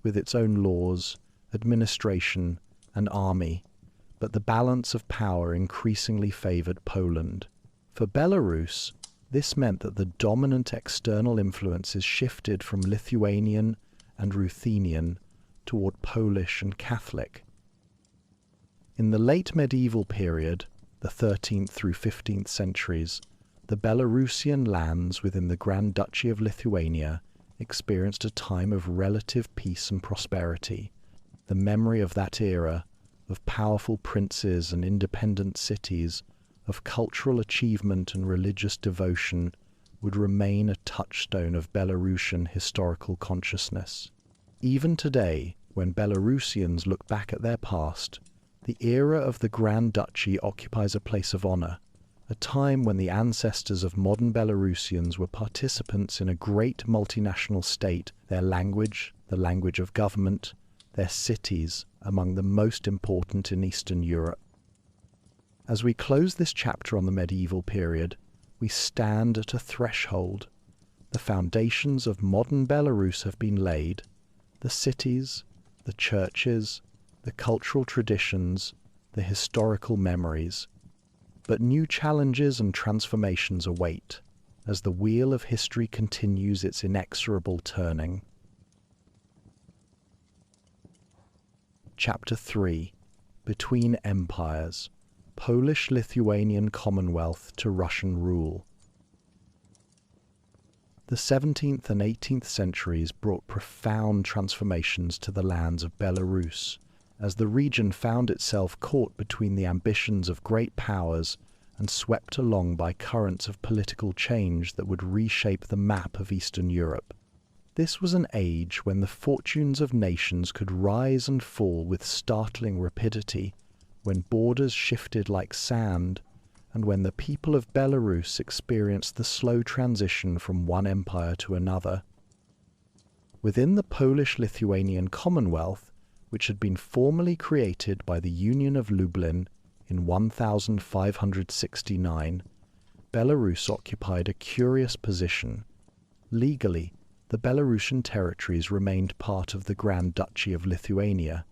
Speaker 1: with its own laws, administration, and army, but the balance of power increasingly favored Poland. For Belarus, this meant that the dominant external influences shifted from Lithuanian and Ruthenian toward Polish and Catholic. In the late medieval period, the 13th through 15th centuries, the Belarusian lands within the Grand Duchy of Lithuania experienced a time of relative peace and prosperity. The memory of that era, of powerful princes and independent cities, of cultural achievement and religious devotion would remain a touchstone of Belarusian historical consciousness. Even today, when Belarusians look back at their past, the era of the Grand Duchy occupies a place of honor, a time when the ancestors of modern Belarusians were participants in a great multinational state, their language, the language of government, their cities, among the most important in Eastern Europe. As we close this chapter on the medieval period, we stand at a threshold. The foundations of modern Belarus have been laid. The cities, the churches, the cultural traditions, the historical memories. But new challenges and transformations await as the wheel of history continues its inexorable turning. Chapter 3. Between Empires. Polish-Lithuanian Commonwealth to Russian rule. The 17th and 18th centuries brought profound transformations to the lands of Belarus, as the region found itself caught between the ambitions of great powers and swept along by currents of political change that would reshape the map of Eastern Europe. This was an age when the fortunes of nations could rise and fall with startling rapidity, when borders shifted like sand, and when the people of Belarus experienced the slow transition from one empire to another. Within the Polish-Lithuanian Commonwealth, which had been formally created by the Union of Lublin in 1569, Belarus occupied a curious position. Legally, the Belarusian territories remained part of the Grand Duchy of Lithuania,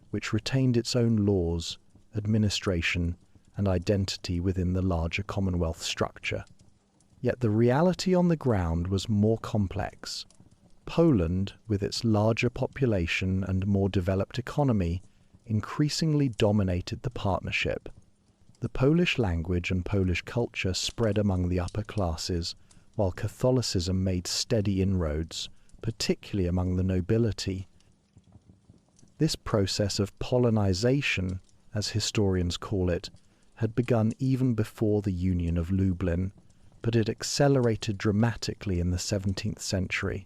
Speaker 1: which retained its own laws, administration, and identity within the larger Commonwealth structure. Yet the reality on the ground was more complex. Poland, with its larger population and more developed economy, increasingly dominated the partnership. The Polish language and Polish culture spread among the upper classes, while Catholicism made steady inroads, particularly among the nobility. This process of Polonization, as historians call it, had begun even before the Union of Lublin, but it accelerated dramatically in the 17th century.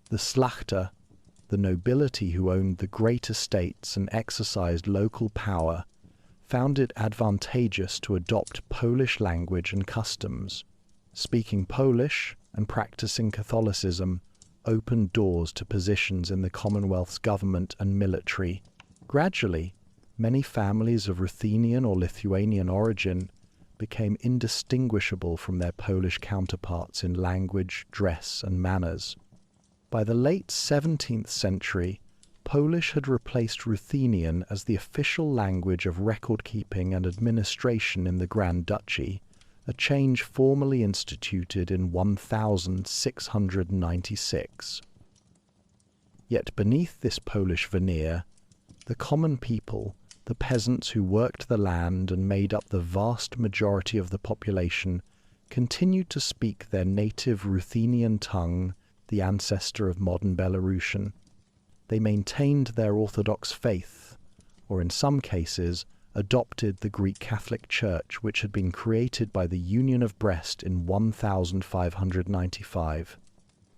Speaker 1: The Szlachta, the nobility who owned the great estates and exercised local power, found it advantageous to adopt Polish language and customs. Speaking Polish and practicing Catholicism opened doors to positions in the Commonwealth's government and military. Gradually, many families of Ruthenian or Lithuanian origin became indistinguishable from their Polish counterparts in language, dress, and manners. By the late 17th century, Polish had replaced Ruthenian as the official language of record-keeping and administration in the Grand Duchy, a change formally instituted in 1696. Yet beneath this Polish veneer, the common people, the peasants who worked the land and made up the vast majority of the population, continued to speak their native Ruthenian tongue, the ancestor of modern Belarusian. They maintained their Orthodox faith, or in some cases, adopted the Greek Catholic Church, which had been created by the Union of Brest in 1595.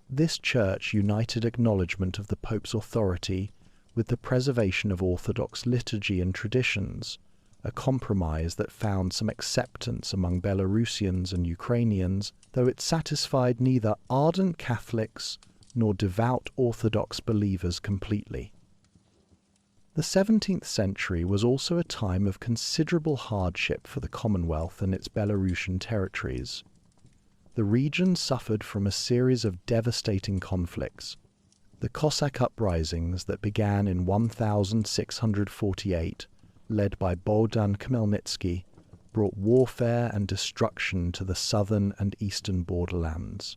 Speaker 1: This church united acknowledgement of the Pope's authority with the preservation of Orthodox liturgy and traditions, a compromise that found some acceptance among Belarusians and Ukrainians, though it satisfied neither ardent Catholics nor devout Orthodox believers completely. The 17th century was also a time of considerable hardship for the Commonwealth and its Belarusian territories. The region suffered from a series of devastating conflicts. The Cossack uprisings that began in 1648, led by Bogdan Khmelnytsky, brought warfare and destruction to the southern and eastern borderlands.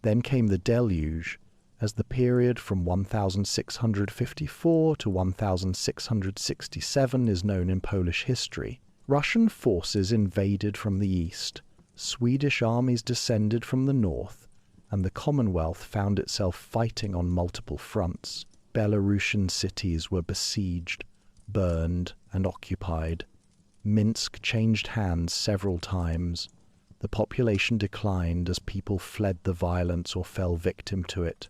Speaker 1: Then came the Deluge, as the period from 1654 to 1667 is known in Polish history. Russian forces invaded from the east, Swedish armies descended from the north, and the Commonwealth found itself fighting on multiple fronts. Belarusian cities were besieged, burned, and occupied. Minsk changed hands several times. The population declined as people fled the violence or fell victim to it.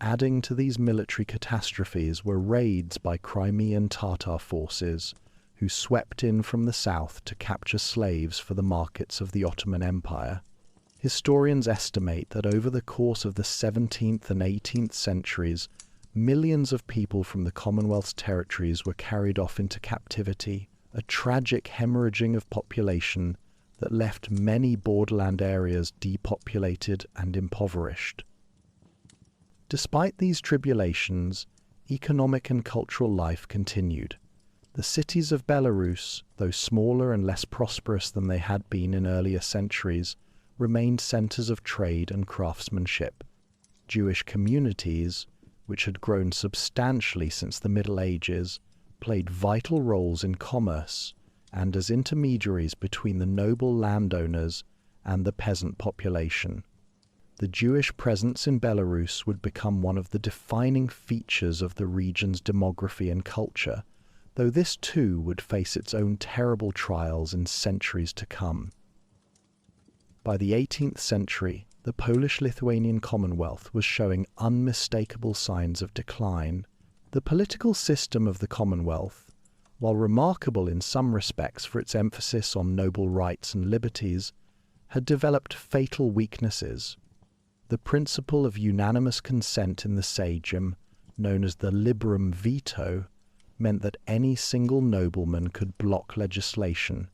Speaker 1: Adding to these military catastrophes were raids by Crimean Tatar forces, who swept in from the south to capture slaves for the markets of the Ottoman Empire. Historians estimate that over the course of the 17th and 18th centuries, millions of people from the Commonwealth's territories were carried off into captivity, a tragic hemorrhaging of population that left many borderland areas depopulated and impoverished. Despite these tribulations, economic and cultural life continued. The cities of Belarus, though smaller and less prosperous than they had been in earlier centuries, remained centers of trade and craftsmanship. Jewish communities, which had grown substantially since the Middle Ages, played vital roles in commerce and as intermediaries between the noble landowners and the peasant population. The Jewish presence in Belarus would become one of the defining features of the region's demography and culture, though this too would face its own terrible trials in centuries to come. By the 18th century, the Polish-Lithuanian Commonwealth was showing unmistakable signs of decline. The political system of the Commonwealth, while remarkable in some respects for its emphasis on noble rights and liberties, had developed fatal weaknesses. The principle of unanimous consent in the Sejm, known as the liberum veto, meant that any single nobleman could block legislation,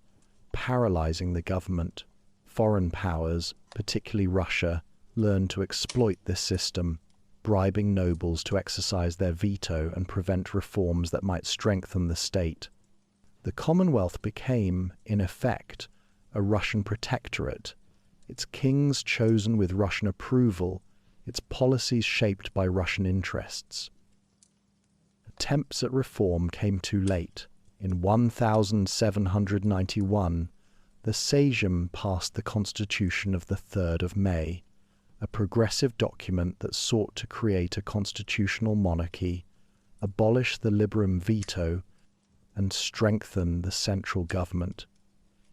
Speaker 1: paralyzing the government. Foreign powers, particularly Russia, learned to exploit this system, bribing nobles to exercise their veto and prevent reforms that might strengthen the state. The Commonwealth became, in effect, a Russian protectorate, its kings chosen with Russian approval, its policies shaped by Russian interests. Attempts at reform came too late. In 1791, the Sejm passed the Constitution of the 3rd of May, a progressive document that sought to create a constitutional monarchy, abolish the liberum veto, and strengthen the central government.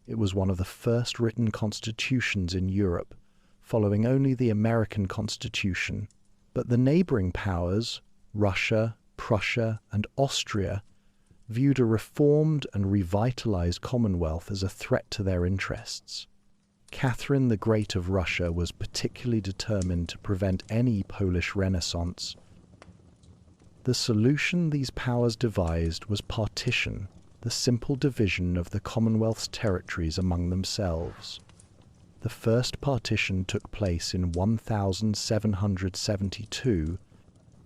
Speaker 1: It was one of the first written constitutions in Europe, following only the American Constitution. But the neighboring powers, Russia, Prussia, and Austria, viewed a reformed and revitalized Commonwealth as a threat to their interests. Catherine the Great of Russia was particularly determined to prevent any Polish Renaissance. The solution these powers devised was partition, the simple division of the Commonwealth's territories among themselves. The first partition took place in 1772.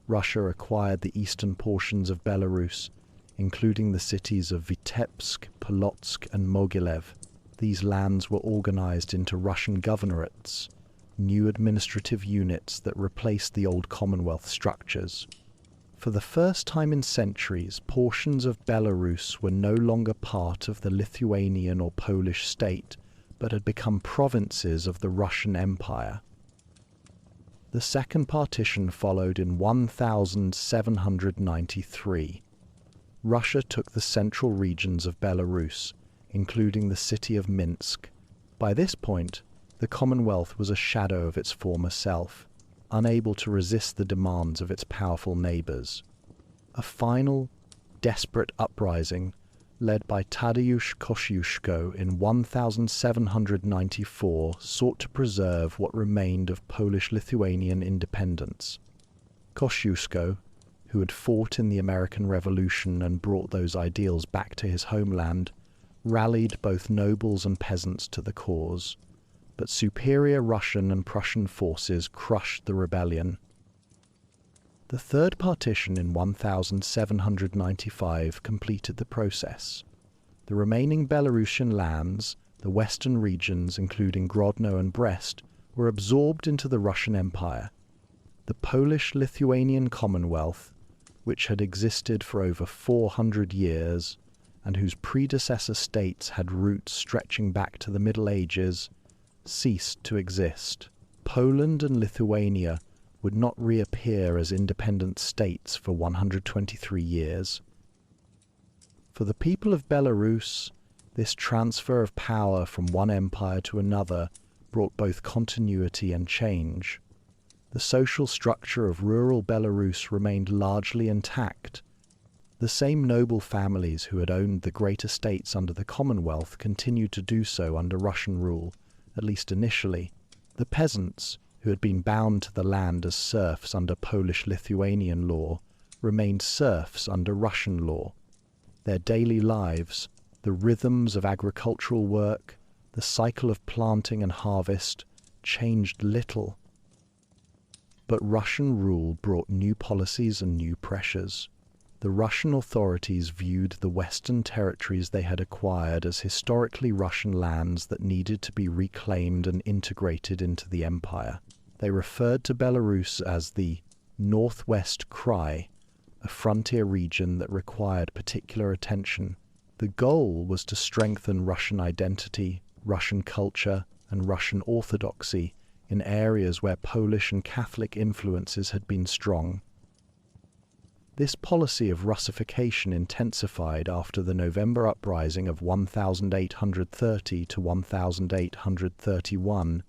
Speaker 1: Russia acquired the eastern portions of Belarus, including the cities of Vitebsk, Polotsk, and Mogilev. These lands were organized into Russian governorates, new administrative units that replaced the old Commonwealth structures. For the first time in centuries, portions of Belarus were no longer part of the Lithuanian or Polish state, but had become provinces of the Russian Empire. The second partition followed in 1793. Russia took the central regions of Belarus, including the city of Minsk. By this point, the Commonwealth was a shadow of its former self, unable to resist the demands of its powerful neighbors. A final, desperate uprising, led by Tadeusz Kościuszko in 1794, sought to preserve what remained of Polish-Lithuanian independence. Kościuszko, who had fought in the American Revolution and brought those ideals back to his homeland, rallied both nobles and peasants to the cause. But superior Russian and Prussian forces crushed the rebellion. The third partition in 1795 completed the process. The remaining Belarusian lands, the western regions including Grodno and Brest, were absorbed into the Russian Empire. The Polish-Lithuanian Commonwealth, which had existed for over 400 years, and whose predecessor states had roots stretching back to the Middle Ages, ceased to exist. Poland and Lithuania would not reappear as independent states for 123 years. For the people of Belarus, this transfer of power from one empire to another brought both continuity and change. The social structure of rural Belarus remained largely intact. The same noble families who had owned the great estates under the Commonwealth continued to do so under Russian rule, at least initially. The peasants, who had been bound to the land as serfs under Polish-Lithuanian law, remained serfs under Russian law. Their daily lives, the rhythms of agricultural work, the cycle of planting and harvest, changed little. But Russian rule brought new policies and new pressures. The Russian authorities viewed the Western territories they had acquired as historically Russian lands that needed to be reclaimed and integrated into the empire. They referred to Belarus as the Northwest Krai, a frontier region that required particular attention. The goal was to strengthen Russian identity, Russian culture, and Russian orthodoxy in areas where Polish and Catholic influences had been strong. This policy of Russification intensified after the November uprising of 1830 to 1831,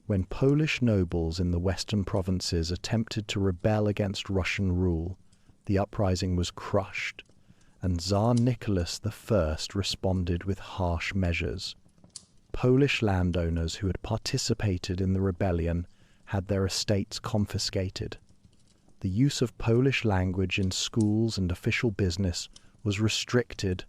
Speaker 1: when Polish nobles in the western provinces attempted to rebel against Russian rule. The uprising was crushed, and Tsar Nicholas I responded with harsh measures. Polish landowners who had participated in the rebellion had their estates confiscated. The use of Polish language in schools and official business was restricted.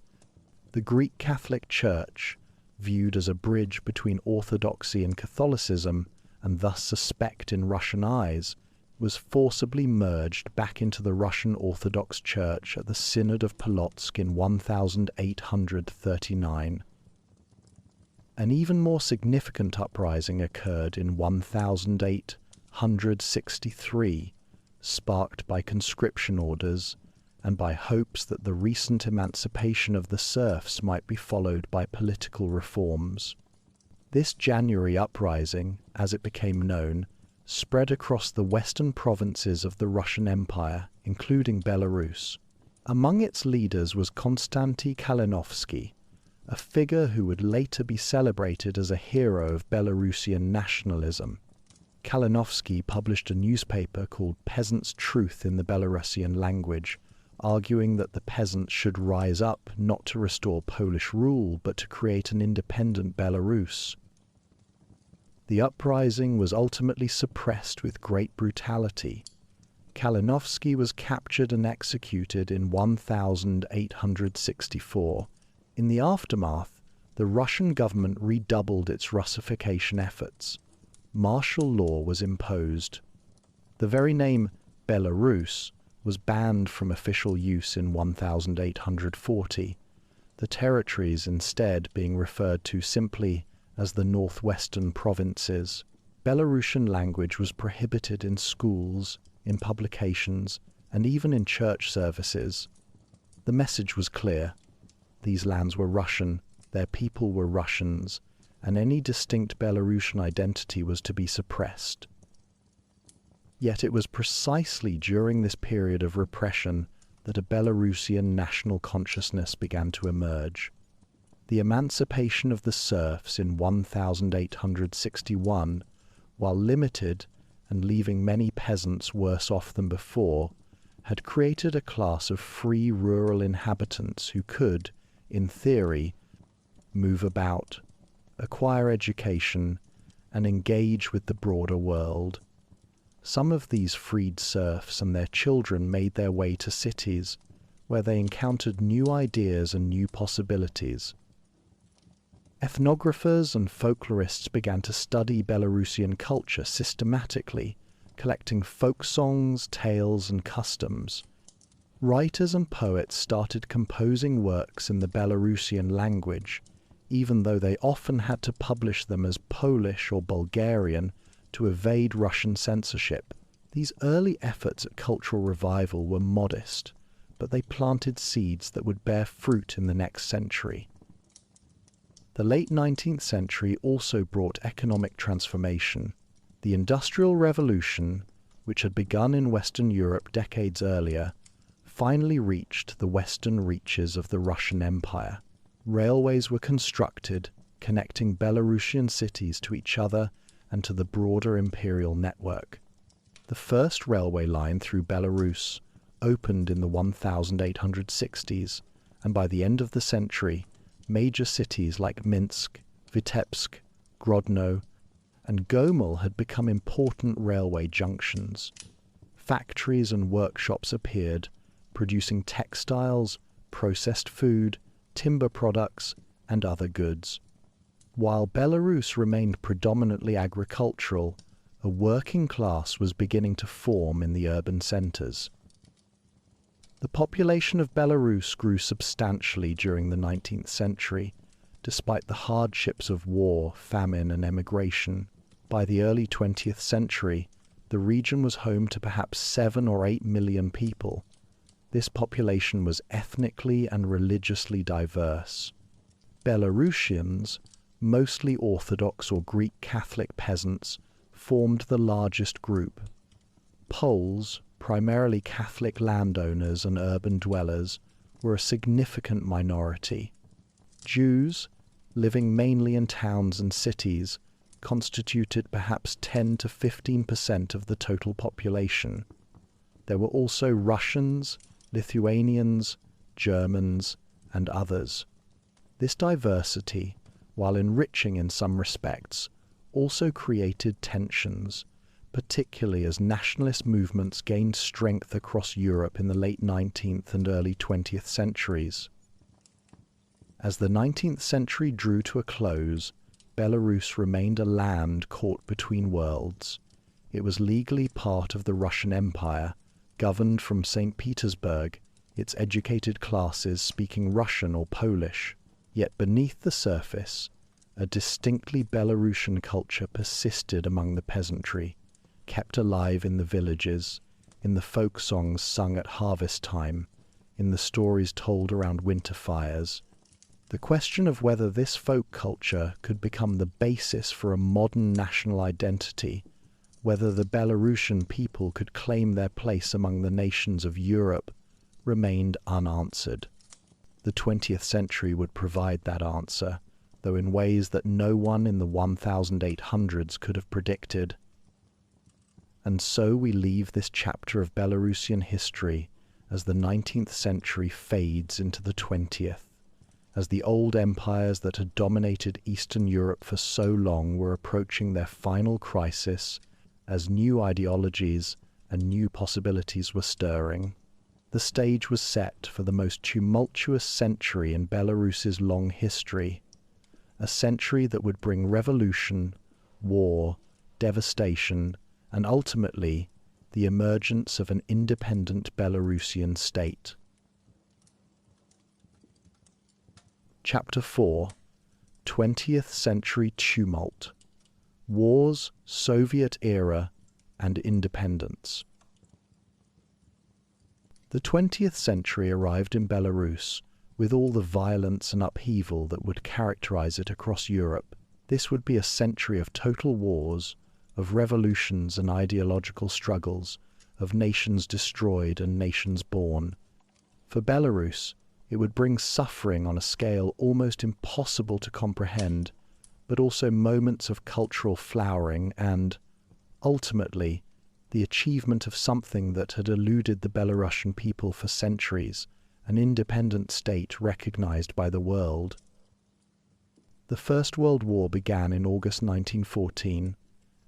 Speaker 1: The Greek Catholic Church, viewed as a bridge between Orthodoxy and Catholicism, and thus suspect in Russian eyes, was forcibly merged back into the Russian Orthodox Church at the Synod of Polotsk in 1839. An even more significant uprising occurred in 1863, sparked by conscription orders and by hopes that the recent emancipation of the serfs might be followed by political reforms. This January uprising, as it became known, spread across the western provinces of the Russian Empire, including Belarus. Among its leaders was Konstanty Kalinovsky, a figure who would later be celebrated as a hero of Belarusian nationalism. Kalinovsky published a newspaper called Peasant's Truth in the Belarusian language, arguing that the peasants should rise up not to restore Polish rule but to create an independent Belarus. The uprising was ultimately suppressed with great brutality. Kalinovsky was captured and executed in 1864. In the aftermath, the Russian government redoubled its Russification efforts. Martial law was imposed. The very name Belarus was banned from official use in 1840, the territories instead being referred to simply as the northwestern provinces. Belarusian language was prohibited in schools, in publications, and even in church services. The message was clear. These lands were Russian, their people were Russians, and any distinct Belarusian identity was to be suppressed. Yet it was precisely during this period of repression that a Belarusian national consciousness began to emerge. The emancipation of the serfs in 1861, while limited and leaving many peasants worse off than before, had created a class of free rural inhabitants who could, in theory, move about, acquire education, and engage with the broader world. Some of these freed serfs and their children made their way to cities, where they encountered new ideas and new possibilities. Ethnographers and folklorists began to study Belarusian culture systematically, collecting folk songs, tales, and customs. Writers and poets started composing works in the Belarusian language, even though they often had to publish them as Polish or Bulgarian to evade Russian censorship. These early efforts at cultural revival were modest, but they planted seeds that would bear fruit in the next century. The late 19th century also brought economic transformation. The Industrial Revolution, which had begun in Western Europe decades earlier, finally reached the western reaches of the Russian Empire. Railways were constructed, connecting Belarusian cities to each other and to the broader imperial network. The first railway line through Belarus opened in the 1860s, and by the end of the century, major cities like Minsk, Vitebsk, Grodno, and Gomel had become important railway junctions. Factories and workshops appeared, producing textiles, processed food, timber products, and other goods. While Belarus remained predominantly agricultural, a working class was beginning to form in the urban centres. The population of Belarus grew substantially during the 19th century, despite the hardships of war, famine, and emigration. By the early 20th century, the region was home to perhaps 7 or 8 million people. This population was ethnically and religiously diverse. Belarusians, mostly Orthodox or Greek Catholic peasants, formed the largest group. Poles, primarily Catholic landowners and urban dwellers, were a significant minority. Jews, living mainly in towns and cities, constituted perhaps 10 to 15% of the total population. There were also Russians, Lithuanians, Germans, and others. This diversity, while enriching in some respects, also created tensions, particularly as nationalist movements gained strength across Europe in the late 19th and early 20th centuries. As the 19th century drew to a close, Belarus remained a land caught between worlds. It was legally part of the Russian Empire, governed from St. Petersburg, its educated classes speaking Russian or Polish. Yet beneath the surface, a distinctly Belarusian culture persisted among the peasantry, kept alive in the villages, in the folk songs sung at harvest time, in the stories told around winter fires. The question of whether this folk culture could become the basis for a modern national identity, whether the Belarusian people could claim their place among the nations of Europe, remained unanswered. The 20th century would provide that answer, though in ways that no one in the 1800s could have predicted. And so we leave this chapter of Belarusian history as the 19th century fades into the 20th, as the old empires that had dominated Eastern Europe for so long were approaching their final crisis, as new ideologies and new possibilities were stirring. The stage was set for the most tumultuous century in Belarus's long history, a century that would bring revolution, war, devastation, and ultimately the emergence of an independent Belarusian state. Chapter 4: 20th Century Tumult. Wars, Soviet Era, and Independence. The 20th century arrived in Belarus with all the violence and upheaval that would characterize it across Europe. This would be a century of total wars, of revolutions and ideological struggles, of nations destroyed and nations born. For Belarus, it would bring suffering on a scale almost impossible to comprehend, but also moments of cultural flowering and, ultimately, the achievement of something that had eluded the Belarusian people for centuries, an independent state recognized by the world. The First World War began in August 1914,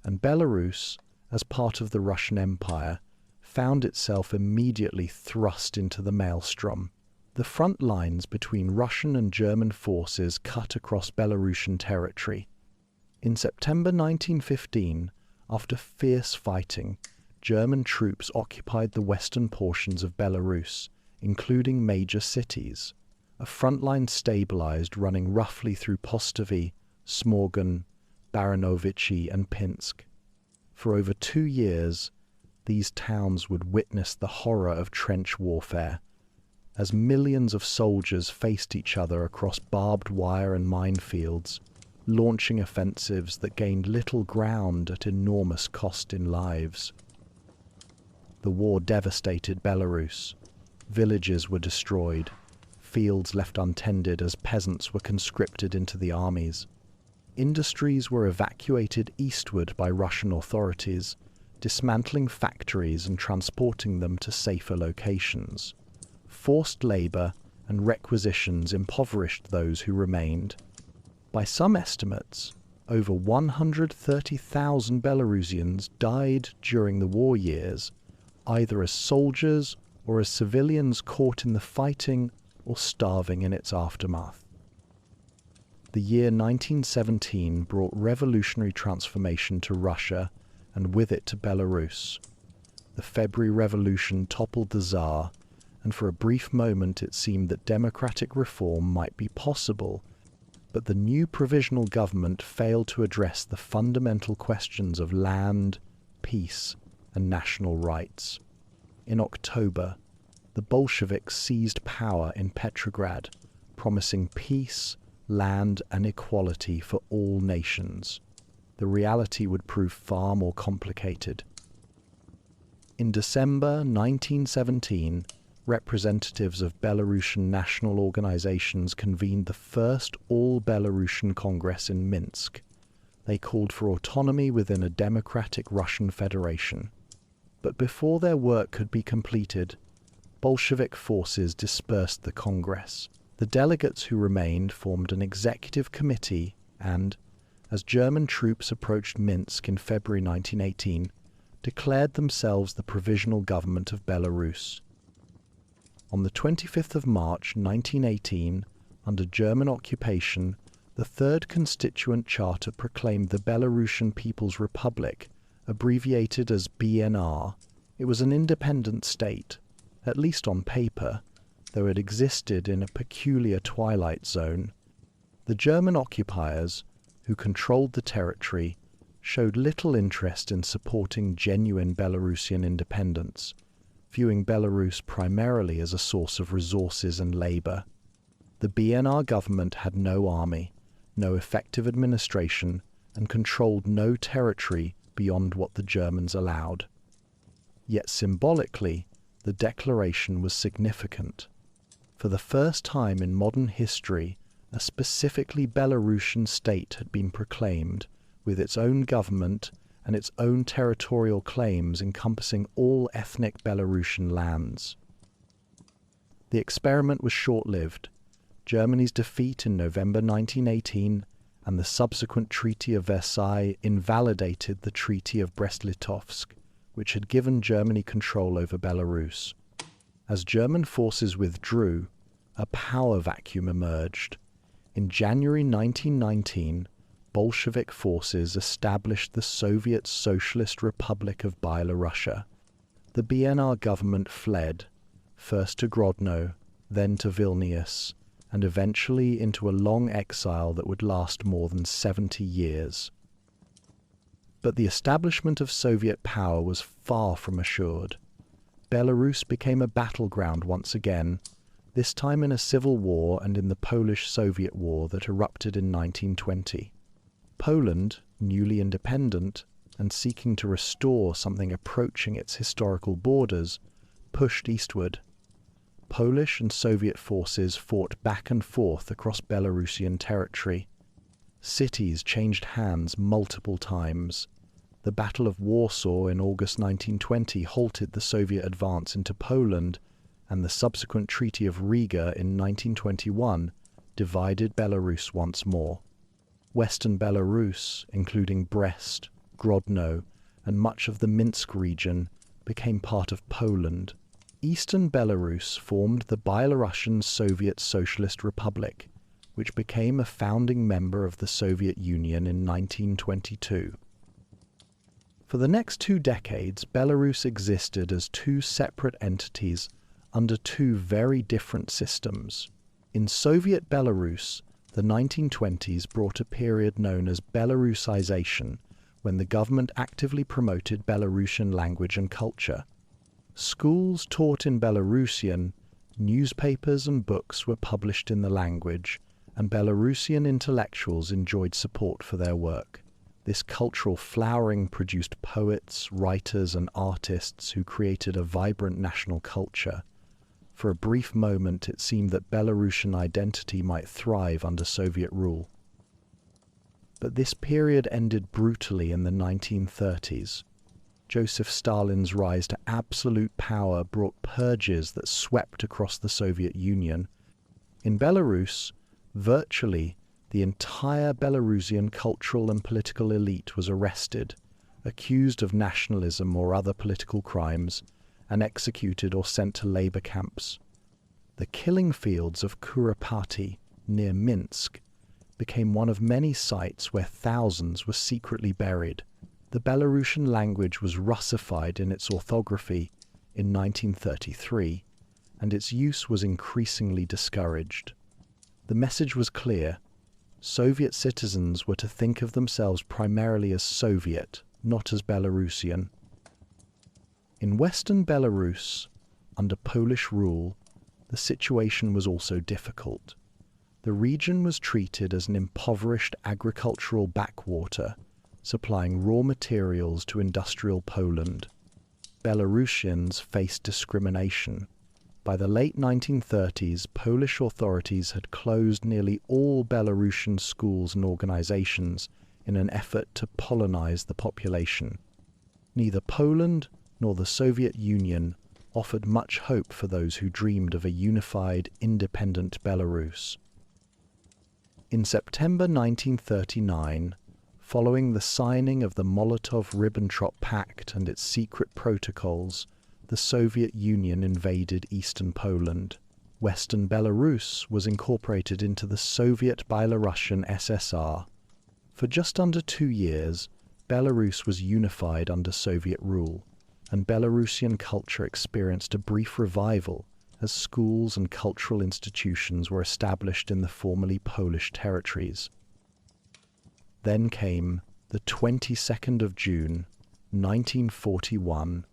Speaker 1: and Belarus, as part of the Russian Empire, found itself immediately thrust into the maelstrom. The front lines between Russian and German forces cut across Belarusian territory. In September 1915, after fierce fighting, German troops occupied the western portions of Belarus, including major cities. A front line stabilized running roughly through Postovy, Smorgon, Baranovichi, and Pinsk. For over 2 years, these towns would witness the horror of trench warfare, as millions of soldiers faced each other across barbed wire and minefields, launching offensives that gained little ground at enormous cost in lives. The war devastated Belarus. Villages were destroyed, fields left untended as peasants were conscripted into the armies. Industries were evacuated eastward by Russian authorities, dismantling factories and transporting them to safer locations. Forced labor and requisitions impoverished those who remained. By some estimates, over 130,000 Belarusians died during the war years, either as soldiers or as civilians caught in the fighting or starving in its aftermath. The year 1917 brought revolutionary transformation to Russia and with it to Belarus. The February Revolution toppled the Tsar, and for a brief moment it seemed that democratic reform might be possible, but the new provisional government failed to address the fundamental questions of land, peace, and national rights. In October, the Bolsheviks seized power in Petrograd, promising peace, land, and equality for all nations. The reality would prove far more complicated. In December 1917, representatives of Belarusian national organizations convened the first all-Belarusian Congress in Minsk. They called for autonomy within a democratic Russian federation. But before their work could be completed, Bolshevik forces dispersed the Congress. The delegates who remained formed an executive committee and, as German troops approached Minsk in February 1918, declared themselves the Provisional Government of Belarus. On the 25th of March 1918, under German occupation, the Third Constituent Charter proclaimed the Belarusian People's Republic, abbreviated as BNR. It was an independent state, at least on paper, though it existed in a peculiar twilight zone. The German occupiers, who controlled the territory, showed little interest in supporting genuine Belarusian independence, viewing Belarus primarily as a source of resources and labor. The BNR government had no army, no effective administration, and controlled no territory beyond what the Germans allowed. Yet symbolically, the declaration was significant. For the first time in modern history, a specifically Belarusian state had been proclaimed, with its own government and its own territorial claims encompassing all ethnic Belarusian lands. The experiment was short-lived. Germany's defeat in November 1918 and the subsequent Treaty of Versailles invalidated the Treaty of Brest-Litovsk, which had given Germany control over Belarus. As German forces withdrew, a power vacuum emerged. In January 1919, Bolshevik forces established the Soviet Socialist Republic of Białowieża. The BNR government fled, first to Grodno, then to Vilnius, and eventually into a long exile that would last more than 70 years. But the establishment of Soviet power was far from assured. Belarus became a battleground once again, this time in a civil war and in the Polish-Soviet War that erupted in 1920. Poland, newly independent and seeking to restore something approaching its historical borders, pushed eastward. Polish and Soviet forces fought back and forth across Belarusian territory. Cities changed hands multiple times. The Battle of Warsaw in August 1920 halted the Soviet advance into Poland, and the subsequent Treaty of Riga in 1921 divided Belarus once more. Western Belarus, including Brest, Grodno, and much of the Minsk region, became part of Poland. Eastern Belarus formed the Belarusian Soviet Socialist Republic, which became a founding member of the Soviet Union in 1922. For the next 2 decades, Belarus existed as 2 separate entities under 2 very different systems. In Soviet Belarus, the 1920s brought a period known as Belarusization, when the government actively promoted Belarusian language and culture. Schools taught in Belarusian, newspapers and books were published in the language, and Belarusian intellectuals enjoyed support for their work. This cultural flowering produced poets, writers, and artists who created a vibrant national culture. For a brief moment, it seemed that Belarusian identity might thrive under Soviet rule. But this period ended brutally in the 1930s. Joseph Stalin's rise to absolute power brought purges that swept across the Soviet Union. In Belarus, virtually the entire Belarusian cultural and political elite was arrested, accused of nationalism or other political crimes, and executed or sent to labor camps. The killing fields of Kuropatty, near Minsk, became one of many sites where thousands were secretly buried. The Belarusian language was Russified in its orthography in 1933, and its use was increasingly discouraged. The message was clear. Soviet citizens were to think of themselves primarily as Soviet, not as Belarusian. In western Belarus, under Polish rule, the situation was also difficult. The region was treated as an impoverished agricultural backwater, supplying raw materials to industrial Poland. Belarusians faced discrimination. By the late 1930s, Polish authorities had closed nearly all Belarusian schools and organizations in an effort to Polonize the population. Neither Poland nor the Soviet Union offered much hope for those who dreamed of a unified, independent Belarus. In September 1939, following the signing of the Molotov-Ribbentrop Pact and its secret protocols, the Soviet Union invaded eastern Poland. Western Belarus was incorporated into the Soviet Belarusian SSR. For just under 2 years, Belarus was unified under Soviet rule, and Belarusian culture experienced a brief revival as schools and cultural institutions were established in the formerly Polish territories. Then came the 22nd of June, 1941.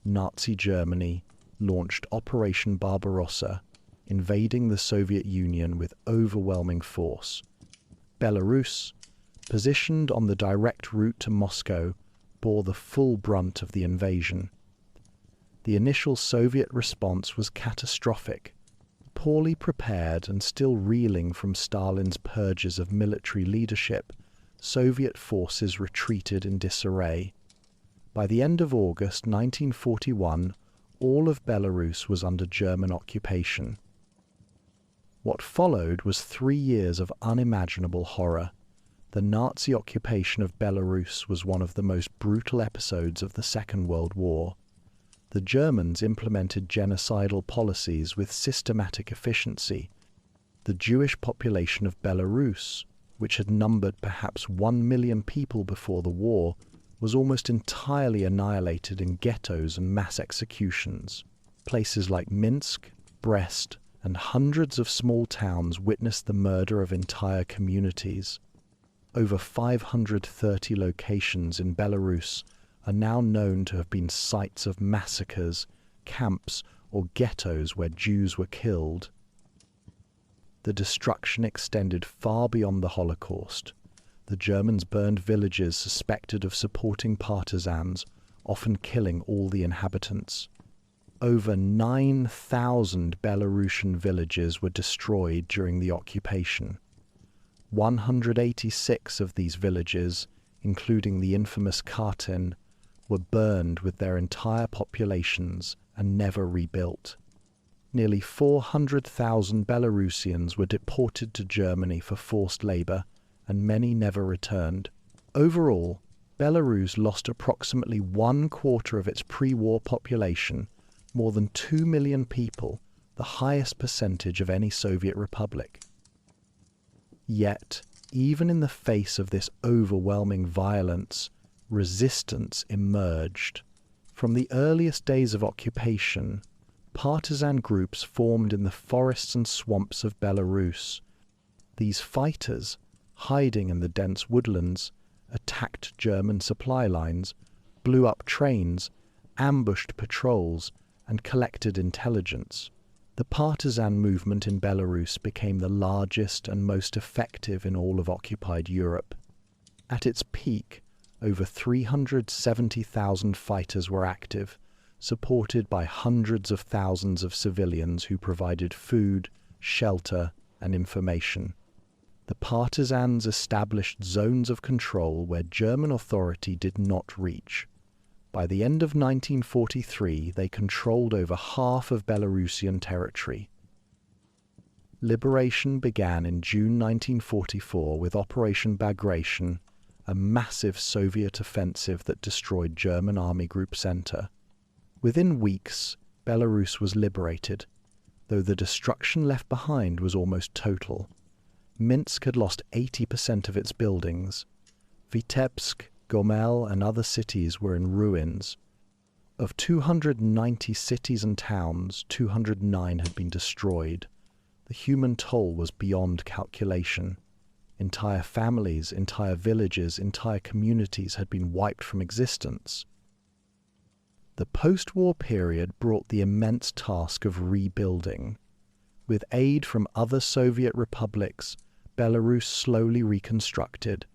Speaker 1: Nazi Germany launched Operation Barbarossa, invading the Soviet Union with overwhelming force. Belarus, positioned on the direct route to Moscow, bore the full brunt of the invasion. The initial Soviet response was catastrophic. Poorly prepared and still reeling from Stalin's purges of military leadership, Soviet forces retreated in disarray. By the end of August 1941, all of Belarus was under German occupation. What followed was 3 years of unimaginable horror. The Nazi occupation of Belarus was one of the most brutal episodes of the Second World War. The Germans implemented genocidal policies with systematic efficiency. The Jewish population of Belarus, which had numbered perhaps 1 million people before the war, was almost entirely annihilated in ghettos and mass executions. Places like Minsk, Brest, and hundreds of small towns witnessed the murder of entire communities. Over 530 locations in Belarus are now known to have been sites of massacres, camps, or ghettos where Jews were killed. The destruction extended far beyond the Holocaust. The Germans burned villages suspected of supporting partisans, often killing all the inhabitants. Over 9,000 Belarusian villages were destroyed during the occupation. 186 of these villages, including the infamous Khartin, were burned with their entire populations and never rebuilt. Nearly 400,000 Belarusians were deported to Germany for forced labor, and many never returned. Overall, Belarus lost approximately 1/4 of its pre-war population, more than 2 million people, the highest percentage of any Soviet republic. Yet, even in the face of this overwhelming violence, resistance emerged. From the earliest days of occupation, partisan groups formed in the forests and swamps of Belarus. These fighters, hiding in the dense woodlands, attacked German supply lines, blew up trains, ambushed patrols, and collected intelligence. The partisan movement in Belarus became the largest and most effective in all of occupied Europe. At its peak, over 370,000 fighters were active, supported by hundreds of thousands of civilians who provided food, shelter, and information. The partisans established zones of control where German authority did not reach. By the end of 1943, they controlled over half of Belarusian territory. Liberation began in June 1944 with Operation Bagration, a massive Soviet offensive that destroyed German Army Group Center. Within weeks, Belarus was liberated, though the destruction left behind was almost total. Minsk had lost 80% of its buildings. Vitebsk, Gomel, and other cities were in ruins. Of 290 cities and towns, 209 had been destroyed. The human toll was beyond calculation. Entire families, entire villages, entire communities had been wiped from existence. The post-war period brought the immense task of rebuilding. With aid from other Soviet republics, Belarus slowly reconstructed.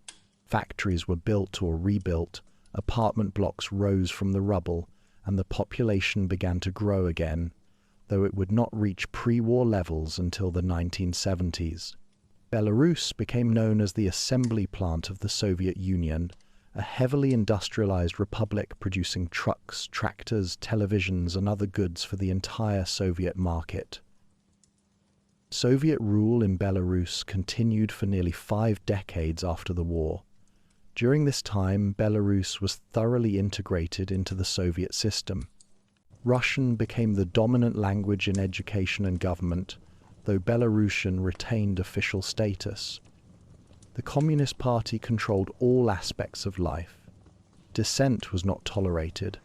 Speaker 1: Factories were built or rebuilt, apartment blocks rose from the rubble, and the population began to grow again, though it would not reach pre-war levels until the 1970s. Belarus became known as the assembly plant of the Soviet Union, a heavily industrialized republic producing trucks, tractors, televisions, and other goods for the entire Soviet market. Soviet rule in Belarus continued for nearly 5 decades after the war. During this time, Belarus was thoroughly integrated into the Soviet system. Russian became the dominant language in education and government, though Belarusian retained official status. The Communist Party controlled all aspects of life. Dissent was not tolerated,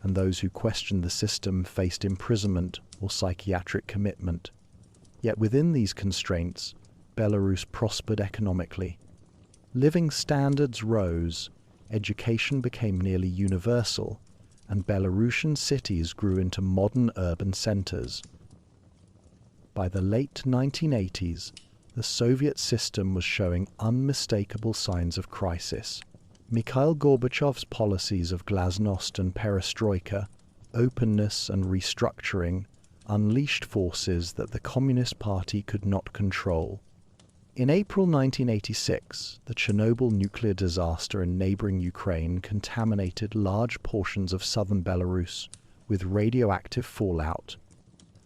Speaker 1: and those who questioned the system faced imprisonment or psychiatric commitment. Yet within these constraints, Belarus prospered economically. Living standards rose, education became nearly universal, and Belarusian cities grew into modern urban centers. By the late 1980s, the Soviet system was showing unmistakable signs of crisis. Mikhail Gorbachev's policies of glasnost and perestroika, openness and restructuring, unleashed forces that the Communist Party could not control. In April 1986, the Chernobyl nuclear disaster in neighboring Ukraine contaminated large portions of southern Belarus with radioactive fallout,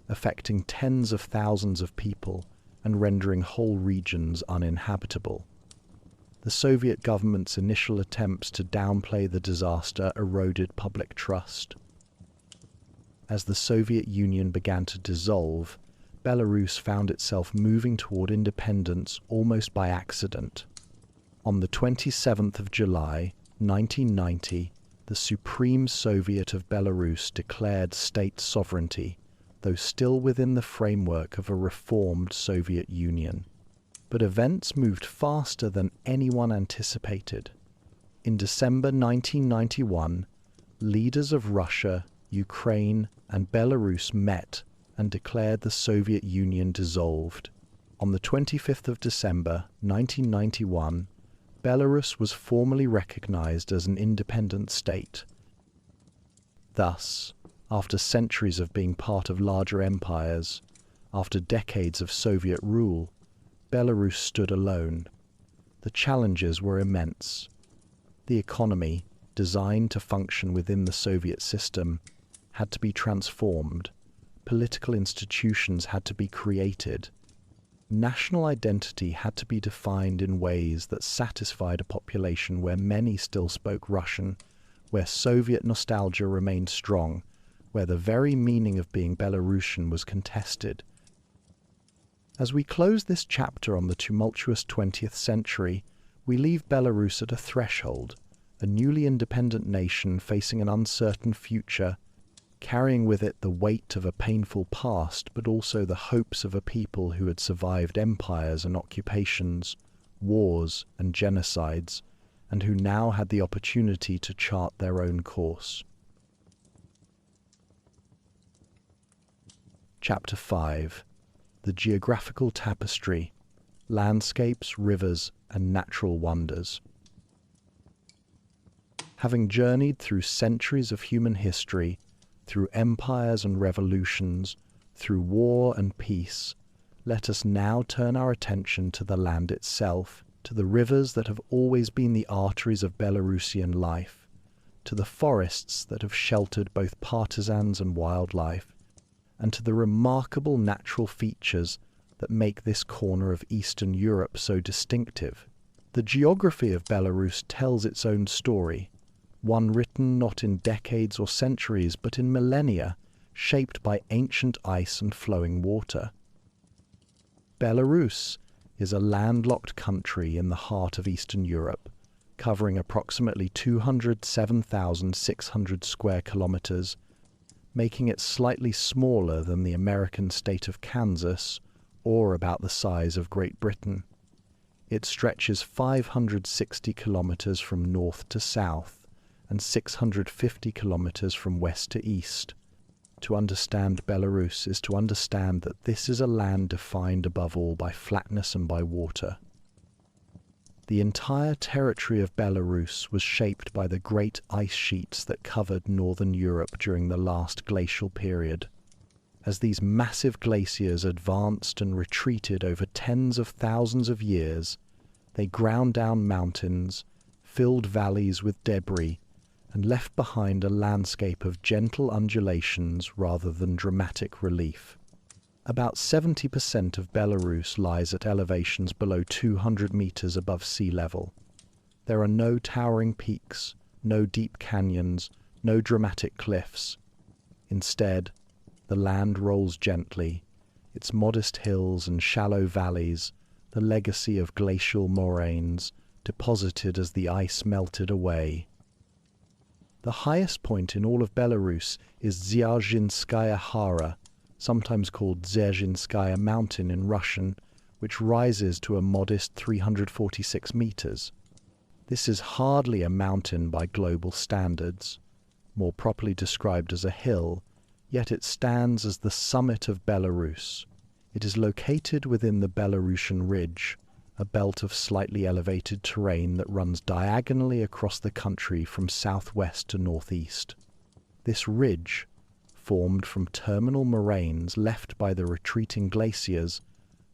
Speaker 1: affecting tens of thousands of people and rendering whole regions uninhabitable. The Soviet government's initial attempts to downplay the disaster eroded public trust. As the Soviet Union began to dissolve, Belarus found itself moving toward independence almost by accident. On the 27th of July, 1990, the Supreme Soviet of Belarus declared state sovereignty, though still within the framework of a reformed Soviet Union. But events moved faster than anyone anticipated. In December 1991, leaders of Russia, Ukraine, and Belarus met and declared the Soviet Union dissolved. On the 25th of December 1991, Belarus was formally recognized as an independent state. Thus, after centuries of being part of larger empires, after decades of Soviet rule, Belarus stood alone. The challenges were immense. The economy, designed to function within the Soviet system, had to be transformed. Political institutions had to be created. National identity had to be defined in ways that satisfied a population where many still spoke Russian, where Soviet nostalgia remained strong, where the very meaning of being Belarusian was contested. As we close this chapter on the tumultuous 20th century, we leave Belarus at a threshold, a newly independent nation facing an uncertain future, carrying with it the weight of a painful past, but also the hopes of a people who had survived empires and occupations, wars and genocides, and who now had the opportunity to chart their own course. Chapter 5. The Geographical Tapestry: Landscapes, Rivers, and Natural Wonders. Having journeyed through centuries of human history, Through empires and revolutions, through war and peace, let us now turn our attention to the land itself, to the rivers that have always been the arteries of Belarusian life, to the forests that have sheltered both partisans and wildlife, and to the remarkable natural features that make this corner of Eastern Europe so distinctive. The geography of Belarus tells its own story, one written not in decades or centuries, but in millennia, shaped by ancient ice and flowing water. Belarus is a landlocked country in the heart of Eastern Europe, covering approximately 207,600 square kilometers, making it slightly smaller than the American state of Kansas, or about the size of Great Britain. It stretches 560 kilometers from north to south and 650 kilometers from west to east. To understand Belarus is to understand that this is a land defined above all by flatness and by water. The entire territory of Belarus was shaped by the great ice sheets that covered northern Europe during the last glacial period. As these massive glaciers advanced and retreated over tens of thousands of years, they ground down mountains, filled valleys with debris, and left behind a landscape of gentle undulations rather than dramatic relief. About 70% of Belarus lies at elevations below 200 meters above sea level. There are no towering peaks, no deep canyons, no dramatic cliffs. Instead, the land rolls gently, its modest hills and shallow valleys, the legacy of glacial moraines, deposited as the ice melted away. The highest point in all of Belarus is Dzierżynskaya Hara, sometimes called Dzierżynskaya Mountain in Russian, which rises to a modest 346 meters. This is hardly a mountain by global standards, more properly described as a hill, yet it stands as the summit of Belarus. It is located within the Belarusian Ridge, a belt of slightly elevated terrain that runs diagonally across the country from southwest to northeast. This ridge, formed from terminal moraines left by the retreating glaciers,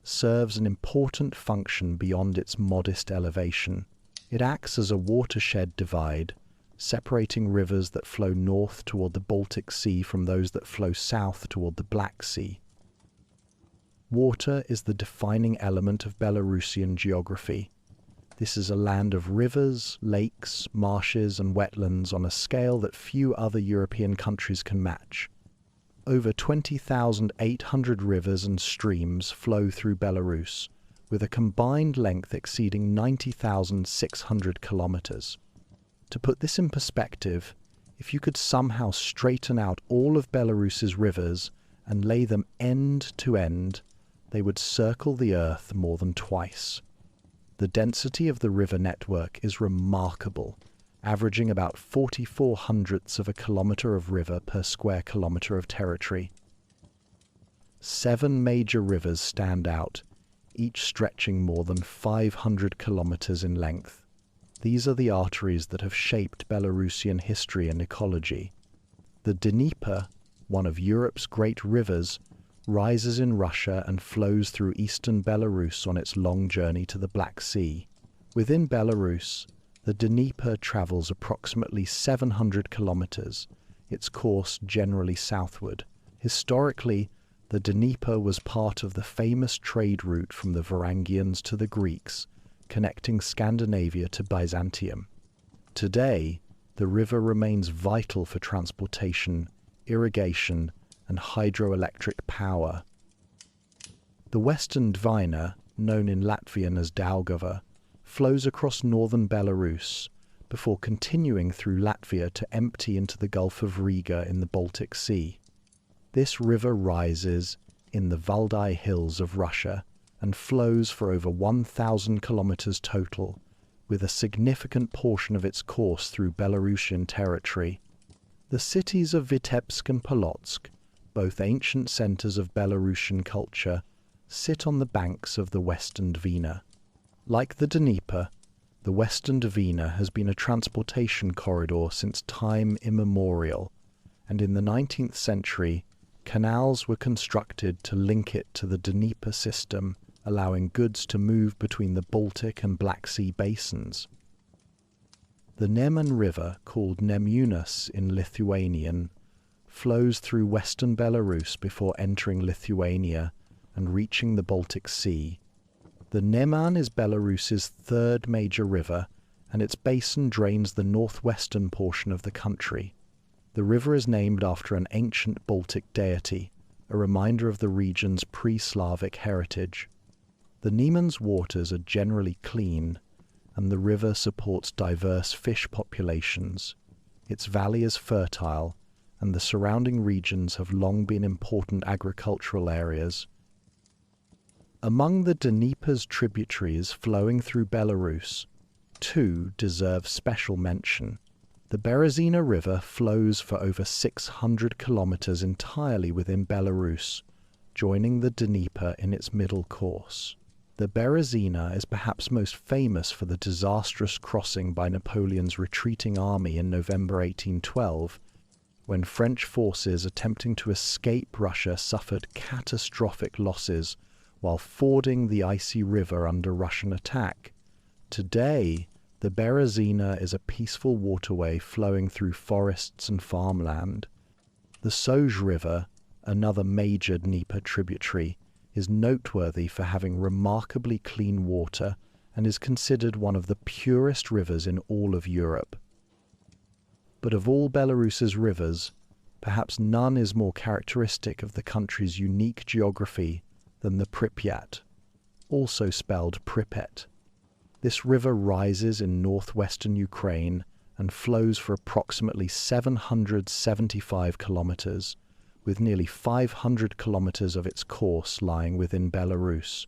Speaker 1: serves an important function beyond its modest elevation. It acts as a watershed divide, separating rivers that flow north toward the Baltic Sea from those that flow south toward the Black Sea. Water is the defining element of Belarusian geography. This is a land of rivers, lakes, marshes, and wetlands on a scale that few other European countries can match. Over 20,800 rivers and streams flow through Belarus, with a combined length exceeding 90,600 kilometers. To put this in perspective, if you could somehow straighten out all of Belarus's rivers and lay them end to end, they would circle the earth more than twice. The density of the river network is remarkable, averaging about 44 hundredths of a kilometer of river per square kilometer of territory. 7 major rivers stand out, each stretching more than 500 kilometers in length. These are the arteries that have shaped Belarusian history and ecology. The Dnieper, one of Europe's great rivers, rises in Russia and flows through eastern Belarus on its long journey to the Black Sea. Within Belarus, the Dnieper travels approximately 700 kilometers, its course generally southward. Historically, the Dnieper was part of the famous trade route from the Varangians to the Greeks, connecting Scandinavia to Byzantium. Today, the river remains vital for transportation, irrigation, and hydroelectric power. The Western Dvina, known in Latvian as Daugava, flows across northern Belarus before continuing through Latvia to empty into the Gulf of Riga in the Baltic Sea. This river rises in the Valdai Hills of Russia and flows for over 1,000 kilometers total, with a significant portion of its course through Belarusian territory. The cities of Vitebsk and Polotsk, both ancient centers of Belarusian culture, sit on the banks of the Western Dvina. Like the Dnieper, the Western Dvina has been a transportation corridor since time immemorial, and in the 19th century, canals were constructed to link it to the Dnieper system, allowing goods to move between the Baltic and Black Sea basins. The Neman River, called Nemunas in Lithuanian, flows through western Belarus before entering Lithuania and reaching the Baltic Sea. The Neman is Belarus's third major river, and its basin drains the northwestern portion of the country. The river is named after an ancient Baltic deity, a reminder of the region's pre-Slavic heritage. The Neman's waters are generally clean, and the river supports diverse fish populations. Its valley is fertile, and the surrounding regions have long been important agricultural areas. Among the Dnieper's tributaries flowing through Belarus, two deserve special mention. The Berezina River flows for over 600 kilometers entirely within Belarus, joining the Dnieper in its middle course. The Berezina is perhaps most famous for the disastrous crossing by Napoleon's retreating army in November 1812, when French forces attempting to escape Russia suffered catastrophic losses while fording the icy river under Russian attack. Today, the Berezina is a peaceful waterway flowing through forests and farmland. The Soj River, another major Dnieper tributary, is noteworthy for having remarkably clean water and is considered one of the purest rivers in all of Europe. But of all Belarus's rivers, perhaps none is more characteristic of the country's unique geography than the Pripyat, also spelled Pripet. This river rises in northwestern Ukraine and flows for approximately 775 kilometers, with nearly 500 kilometers of its course lying within Belarus.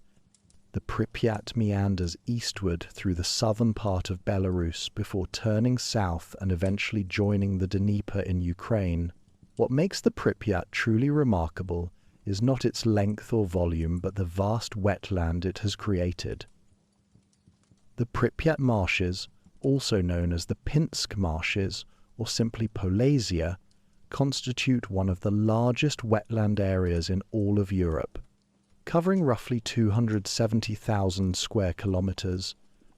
Speaker 1: The Pripyat meanders eastward through the southern part of Belarus before turning south and eventually joining the Dnieper in Ukraine. What makes the Pripyat truly remarkable is not its length or volume, but the vast wetland it has created. The Pripyat marshes, also known as the Pinsk marshes or simply Polesia, constitute one of the largest wetland areas in all of Europe. Covering roughly 270,000 square kilometers,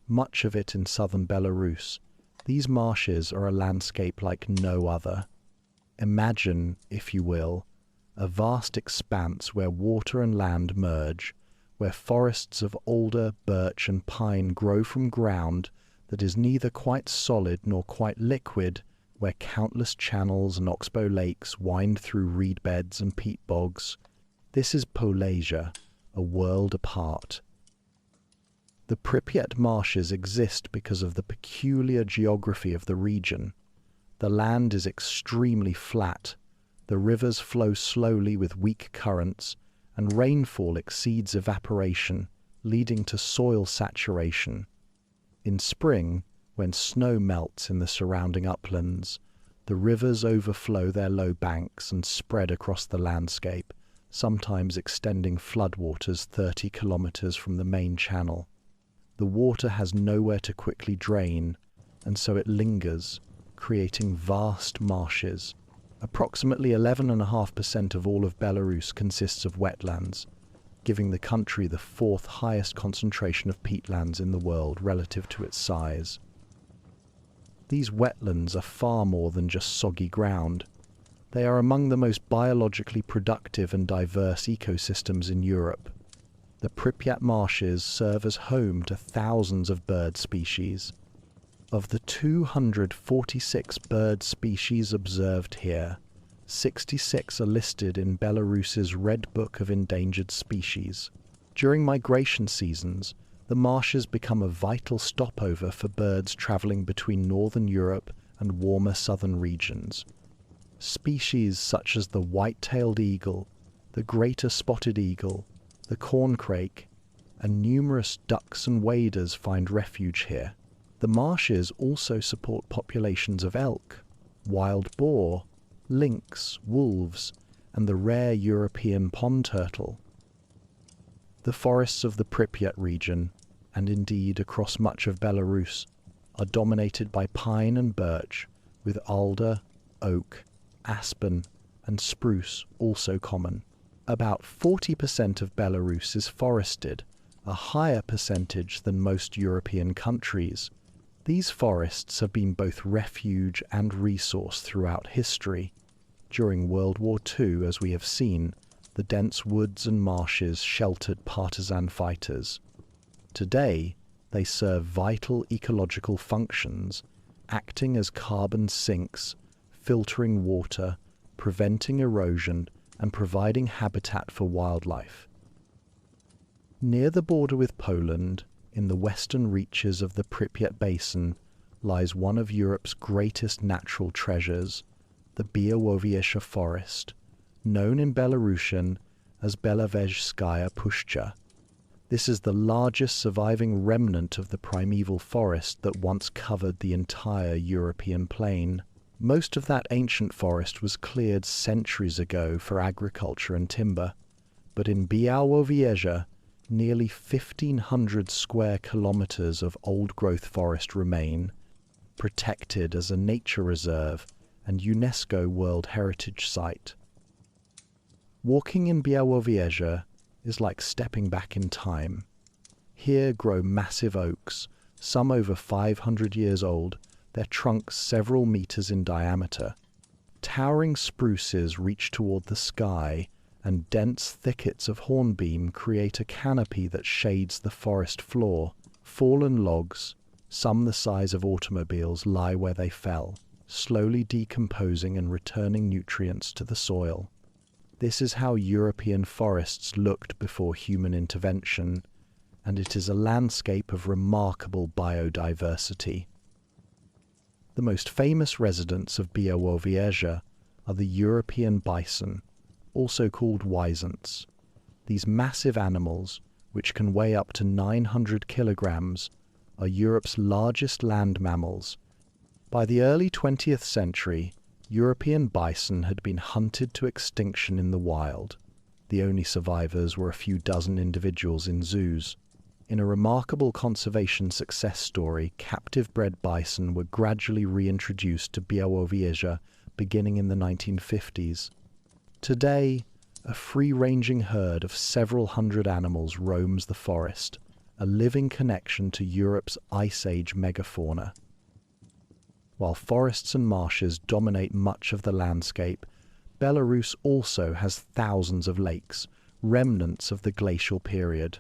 Speaker 1: much of it in southern Belarus, these marshes are a landscape like no other. Imagine, if you will, a vast expanse where water and land merge, where forests of alder, birch and pine grow from ground that is neither quite solid nor quite liquid, where countless channels and oxbow lakes wind through reed beds and peat bogs. This is Polesia, a world apart. The Pripyat marshes exist because of the peculiar geography of the region. The land is extremely flat, the rivers flow slowly with weak currents, and rainfall exceeds evaporation, leading to soil saturation. In spring, when snow melts in the surrounding uplands, the rivers overflow their low banks and spread across the landscape, sometimes extending floodwaters 30 kilometers from the main channel. The water has nowhere to quickly drain, and so it lingers, creating vast marshes. Approximately 11.5% of all of Belarus consists of wetlands, giving the country the fourth highest concentration of peatlands in the world relative to its size. These wetlands are far more than just soggy ground. They are among the most biologically productive and diverse ecosystems in Europe. The Pripyat marshes serve as home to thousands of bird species. Of the 246 bird species observed here, 66 are listed in Belarus's Red Book of Endangered Species. During migration seasons, the marshes become a vital stopover for birds traveling between northern Europe and warmer southern regions. Species such as the white-tailed eagle, the greater spotted eagle, the corncrake, and numerous ducks and waders find refuge here. The marshes also support populations of elk, wild boar, lynx, wolves, and the rare European pond turtle. The forests of the Pripyat region, and indeed across much of Belarus, are dominated by pine and birch, with alder, oak, aspen, and spruce also common. About 40% of Belarus is forested, a higher percentage than most European countries. These forests have been both refuge and resource throughout history. During World War II, as we have seen, the dense woods and marshes sheltered partisan fighters. Today, they serve vital ecological functions, acting as carbon sinks, filtering water, preventing erosion, and providing habitat for wildlife. Near the border with Poland, in the western reaches of the Pripyat Basin, lies one of Europe's greatest natural treasures, the Białowieża Forest, known in Belarusian as Białowieża Puszcza. This is the largest surviving remnant of the primeval forest that once covered the entire European plain. Most of that ancient forest was cleared centuries ago for agriculture and timber, but in Białowieża, nearly 1,500 square kilometers of old-growth forest remain, protected as a nature reserve and UNESCO World Heritage Site. Walking in Białowieża is like stepping back in time. Here grow massive oaks, some over 500 years old, their trunks several meters in diameter. Towering spruces reach toward the sky, and dense thickets of hornbeam create a canopy that shades the forest floor. Fallen logs, some the size of automobiles, lie where they fell, slowly decomposing and returning nutrients to the soil. This is how European forests looked before human intervention, and it is a landscape of remarkable biodiversity. The most famous residents of Białowieża are the European bison, also called wisents. These massive animals, which can weigh up to 900 kilograms, are Europe's largest land mammals. By the early 20th century, European bison had been hunted to extinction in the wild. The only survivors were a few dozen individuals in zoos. In a remarkable conservation success story, captive-bred bison were gradually reintroduced to Białowieża beginning in the 1950s. Today, a free-ranging herd of several hundred animals roams the forest, a living connection to Europe's Ice Age megafauna. While forests and marshes dominate much of the landscape, Belarus also has thousands of lakes, remnants of the glacial period.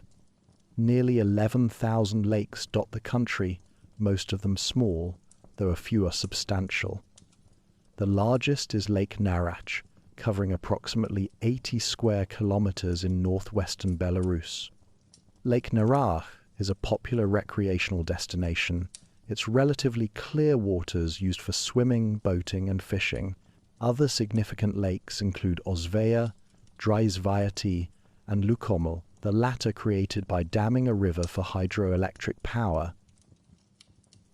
Speaker 1: Nearly 11,000 lakes dot the country, most of them small, though a few are substantial. The largest is Lake Narach, covering approximately 80 square kilometers in northwestern Belarus. Lake Narach is a popular recreational destination, its relatively clear waters used for swimming, boating, and fishing. Other significant lakes include Ozveja, Drzewiety, and Lukomel, the latter created by damming a river for hydroelectric power.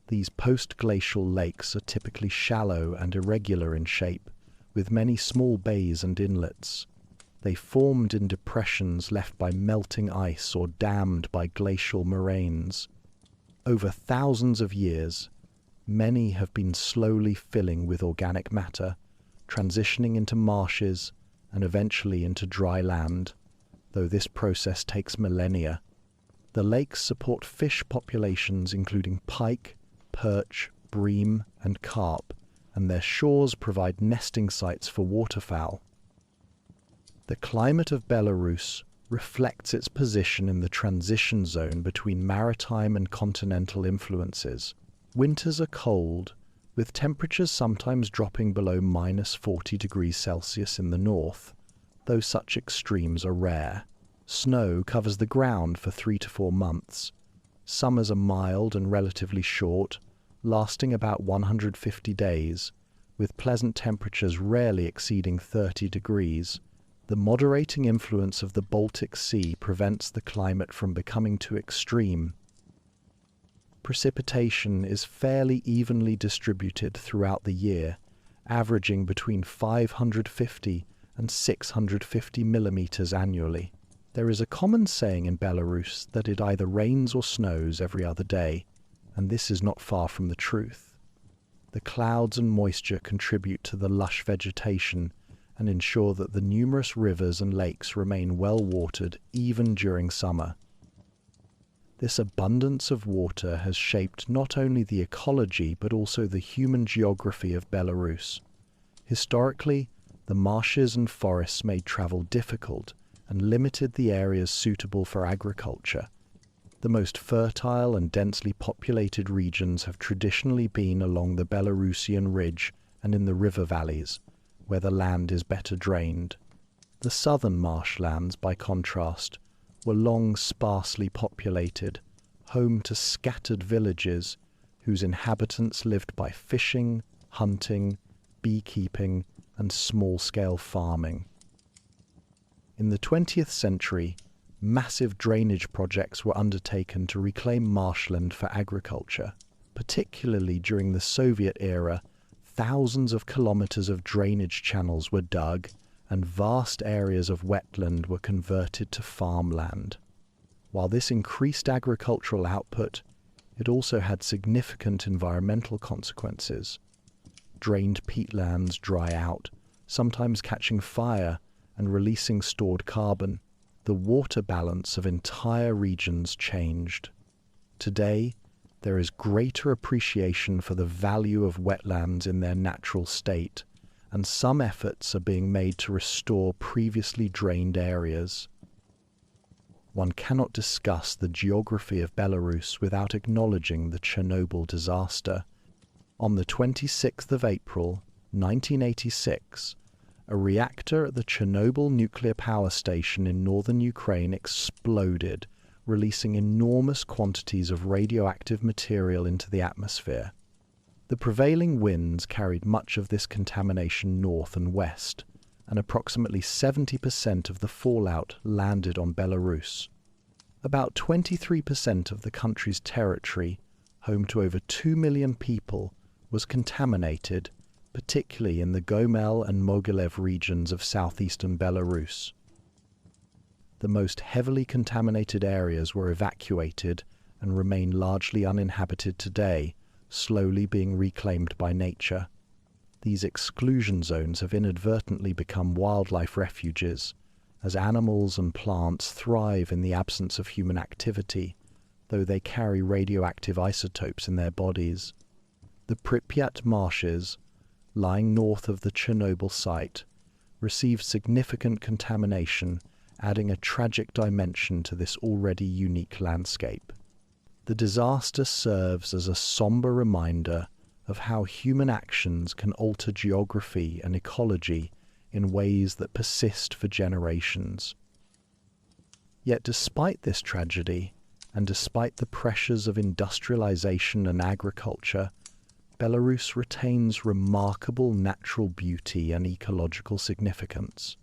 Speaker 1: These post-glacial lakes are typically shallow and irregular in shape, with many small bays and inlets. They formed in depressions left by melting ice or dammed by glacial moraines. Over thousands of years, many have been slowly filling with organic matter, transitioning into marshes and eventually into dry land, though this process takes millennia. The lakes support fish populations including pike, perch, bream, and carp, and their shores provide nesting sites for waterfowl. The climate of Belarus reflects its position in the transition zone between maritime and continental influences. Winters are cold, with temperatures sometimes dropping below -40 degrees Celsius in the north, though such extremes are rare. Snow covers the ground for 3 to 4 months. Summers are mild and relatively short, lasting about 150 days, with pleasant temperatures rarely exceeding 30 degrees. The moderating influence of the Baltic Sea prevents the climate from becoming too extreme. Precipitation is fairly evenly distributed throughout the year, averaging between 550 and 650 millimeters annually. There is a common saying in Belarus that it either rains or snows every other day, and this is not far from the truth. The clouds and moisture contribute to the lush vegetation and ensure that the numerous rivers and lakes remain well watered even during summer. This abundance of water has shaped not only the ecology but also the human geography of Belarus. Historically, the marshes and forests made travel difficult and limited the areas suitable for agriculture. The most fertile and densely populated regions have traditionally been along the Belarusian ridge and in the river valleys, where the land is better drained. The southern marshlands, by contrast, were long sparsely populated, home to scattered villages whose inhabitants lived by fishing, hunting, beekeeping, and small-scale farming. In the 20th century, massive drainage projects were undertaken to reclaim marshland for agriculture. Particularly during the Soviet era, thousands of kilometers of drainage channels were dug and vast areas of wetland were converted to farmland. While this increased agricultural output, it also had significant environmental consequences. Drained peatlands dry out, sometimes catching fire and releasing stored carbon. The water balance of entire regions changed. Today, there is greater appreciation for the value of wetlands in their natural state, and some efforts are being made to restore previously drained areas. One cannot discuss the geography of Belarus without acknowledging the Chernobyl disaster. On the 26th of April, 1986, a reactor at the Chernobyl nuclear power station in northern Ukraine exploded, releasing enormous quantities of radioactive material into the atmosphere. The prevailing winds carried much of this contamination north and west, and approximately 70% of the fallout landed on Belarus. About 23% of the country's territory, home to over 2 million people, was contaminated, particularly in the Gomel and Mogilev regions of southeastern Belarus. The most heavily contaminated areas were evacuated and remain largely uninhabited today, slowly being reclaimed by nature. These exclusion zones have inadvertently become wildlife refuges, as animals and plants thrive in the absence of human activity, though they carry radioactive isotopes in their bodies. The Pripyat marshes, lying north of the Chernobyl site, received significant contamination, adding a tragic dimension to this already unique landscape. The disaster serves as a somber reminder of how human actions can alter geography and ecology in ways that persist for generations. Yet despite this tragedy, and despite the pressures of industrialization and agriculture, Belarus retains remarkable natural beauty and ecological significance.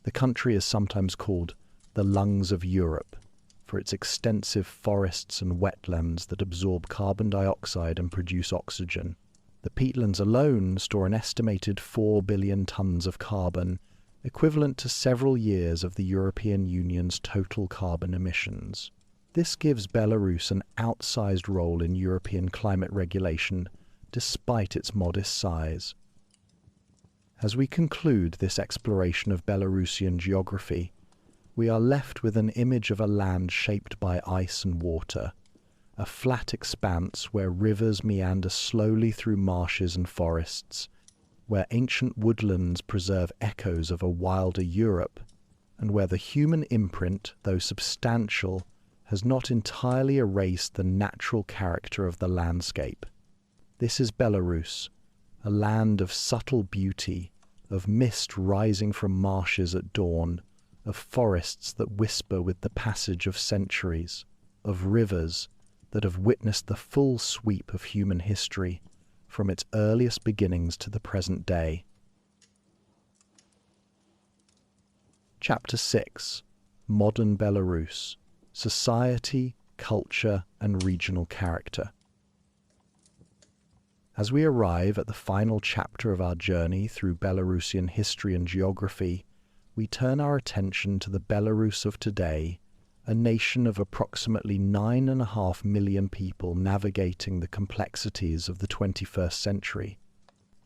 Speaker 1: The country is sometimes called the lungs of Europe, for its extensive forests and wetlands that absorb carbon dioxide and produce oxygen. The peatlands alone store an estimated 4 billion tons of carbon, equivalent to several years of the European Union's total carbon emissions. This gives Belarus an outsized role in European climate regulation, despite its modest size. As we conclude this exploration of Belarusian geography, we are left with an image of a land shaped by ice and water, a flat expanse where rivers meander slowly through marshes and forests, where ancient woodlands preserve echoes of a wilder Europe, and where the human imprint, though substantial, has not entirely erased the natural character of the landscape. This is Belarus, a land of subtle beauty, of mist rising from marshes at dawn, of forests that whisper with the passage of centuries, of rivers that have witnessed the full sweep of human history, from its earliest beginnings to the present day. Chapter 6. Modern Belarus: Society, Culture, and Regional Character. As we arrive at the final chapter of our journey through Belarusian history and geography, we turn our attention to the Belarus of today, a nation of approximately 9.5 million people navigating the complexities of the 21st century.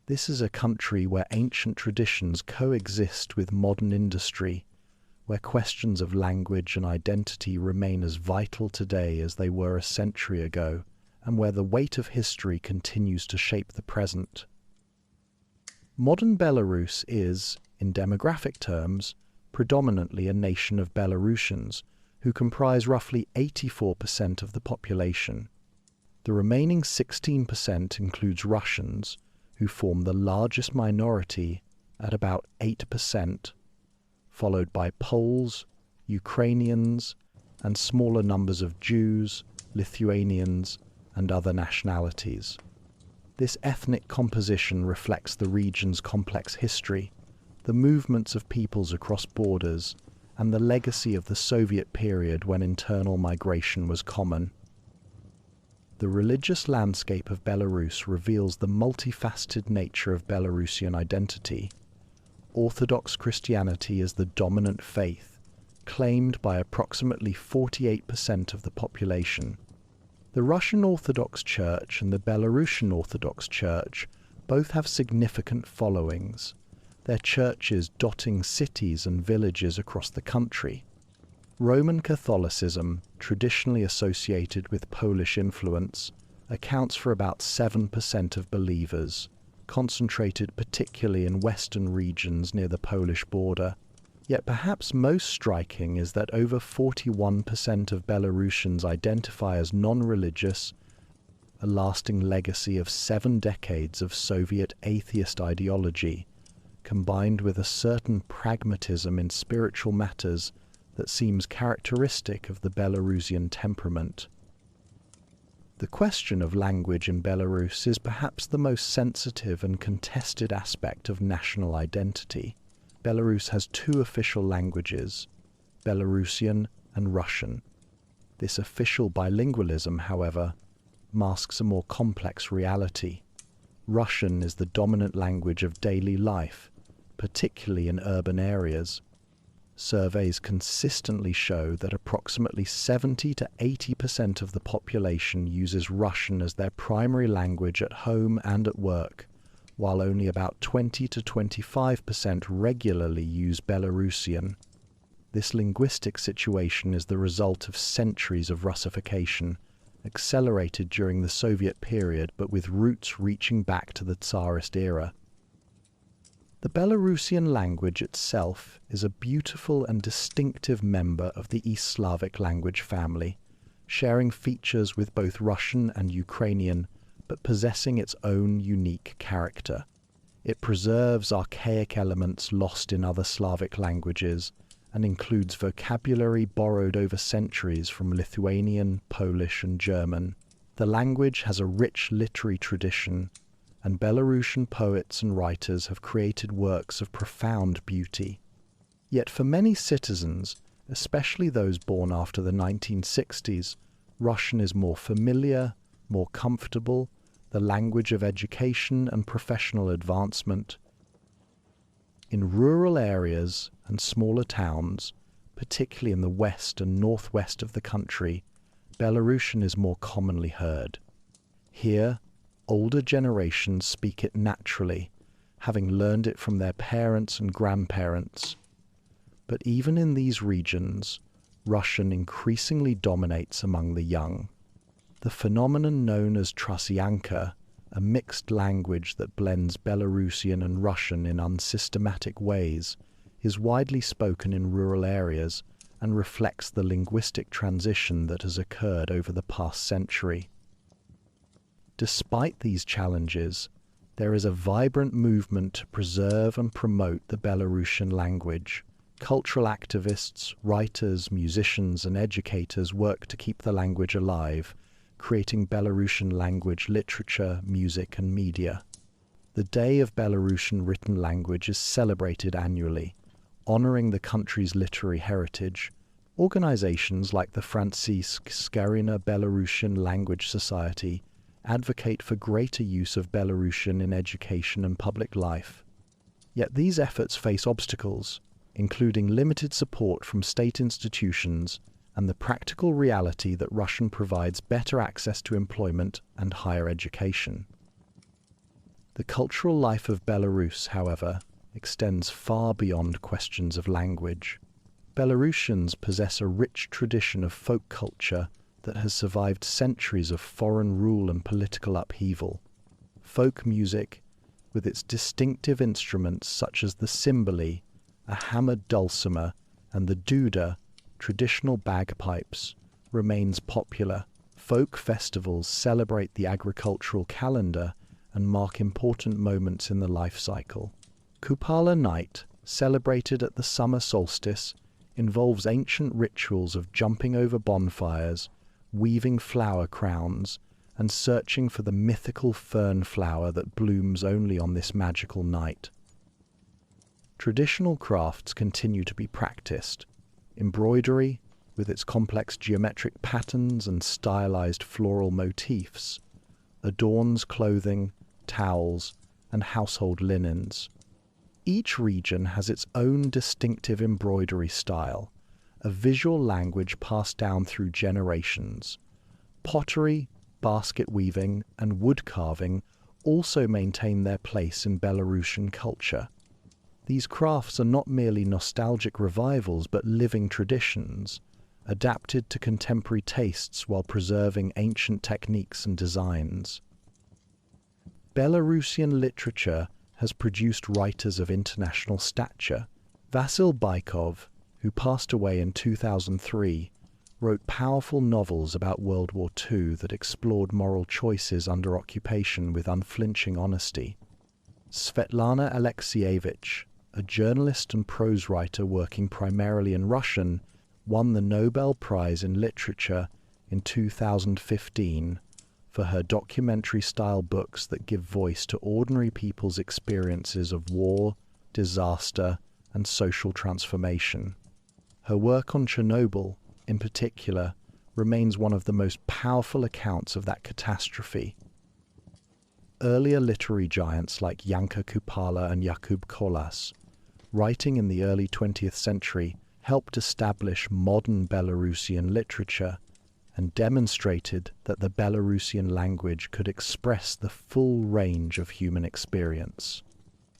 Speaker 1: This is a country where ancient traditions coexist with modern industry, where questions of language and identity remain as vital today as they were a century ago, and where the weight of history continues to shape the present. Modern Belarus is, in demographic terms, predominantly a nation of Belarusians, who comprise roughly 84% of the population. The remaining 16% includes Russians, who form the largest minority at about 8%, followed by Poles, Ukrainians, and smaller numbers of Jews, Lithuanians, and other nationalities. This ethnic composition reflects the region's complex history, the movements of peoples across borders, and the legacy of the Soviet period when internal migration was common. The religious landscape of Belarus reveals the multifaceted nature of Belarusian identity. Orthodox Christianity is the dominant faith, claimed by approximately 48% of the population. The Russian Orthodox Church and the Belarusian Orthodox Church both have significant followings, their churches dotting cities and villages across the country. Roman Catholicism, traditionally associated with Polish influence, accounts for about 7% of believers, concentrated particularly in western regions near the Polish border. Yet perhaps most striking is that over 41% of Belarusians identify as non-religious, a lasting legacy of 7 decades of Soviet atheist ideology, combined with a certain pragmatism in spiritual matters that seems characteristic of the Belarusian temperament. The question of language in Belarus is perhaps the most sensitive and contested aspect of national identity. Belarus has 2 official languages, Belarusian and Russian. This official bilingualism, however, masks a more complex reality. Russian is the dominant language of daily life, particularly in urban areas. Surveys consistently show that approximately 70 to 80% of the population uses Russian as their primary language at home and at work, while only about 20 to 25% regularly use Belarusian. This linguistic situation is the result of centuries of Russification, accelerated during the Soviet period but with roots reaching back to the Tsarist era. The Belarusian language itself is a beautiful and distinctive member of the East Slavic language family, sharing features with both Russian and Ukrainian, but possessing its own unique character. It preserves archaic elements lost in other Slavic languages and includes vocabulary borrowed over centuries from Lithuanian, Polish, and German. The language has a rich literary tradition, and Belarusian poets and writers have created works of profound beauty. Yet for many citizens, especially those born after the 1960s, Russian is more familiar, more comfortable, the language of education and professional advancement. In rural areas and smaller towns, particularly in the west and northwest of the country, Belarusian is more commonly heard. Here, older generations speak it naturally, having learned it from their parents and grandparents. But even in these regions, Russian increasingly dominates among the young. The phenomenon known as trosyanka, a mixed language that blends Belarusian and Russian in unsystematic ways, is widely spoken in rural areas and reflects the linguistic transition that has occurred over the past century. Despite these challenges, there is a vibrant movement to preserve and promote the Belarusian language. Cultural activists, writers, musicians, and educators work to keep the language alive, creating Belarusian language literature, music, and media. The Day of Belarusian Written Language is celebrated annually, honoring the country's literary heritage. Organizations like the Franciszek Skarina Belarusian Language Society advocate for greater use of Belarusian in education and public life. Yet these efforts face obstacles, including limited support from state institutions and the practical reality that Russian provides better access to employment and higher education. The cultural life of Belarus, however, extends far beyond questions of language. Belarusians possess a rich tradition of folk culture that has survived centuries of foreign rule and political upheaval. Folk music, with its distinctive instruments such as the cymbali, a hammered dulcimer, and the duda, traditional bagpipes, remains popular. Folk festivals celebrate the agricultural calendar and mark important moments in the life cycle. Kupala Night, celebrated at the summer solstice, involves ancient rituals of jumping over bonfires, weaving flower crowns, and searching for the mythical fern flower that blooms only on this magical night. Traditional crafts continue to be practiced. Embroidery, with its complex geometric patterns and stylized floral motifs, adorns clothing, towels, and household linens. Each region has its own distinctive embroidery style, a visual language passed down through generations. Pottery, basket weaving, and wood carving also maintain their place in Belarusian culture. These crafts are not merely nostalgic revivals but living traditions, adapted to contemporary tastes while preserving ancient techniques and designs. Belarusian literature has produced writers of international stature. Vasil Bykov, who passed away in 2003, wrote powerful novels about World War II that explored moral choices under occupation with unflinching honesty. Svetlana Alexievich, a journalist and prose writer working primarily in Russian, won the Nobel Prize in Literature in 2015 for her documentary-style books that give voice to ordinary people's experiences of war, disaster, and social transformation. Her work on Chernobyl, in particular, remains one of the most powerful accounts of that catastrophe. Earlier literary giants like Janka Kupala and Jakub Kolas, writing in the early 20th century, helped establish modern Belarusian literature and demonstrated that the Belarusian language could express the full range of human experience.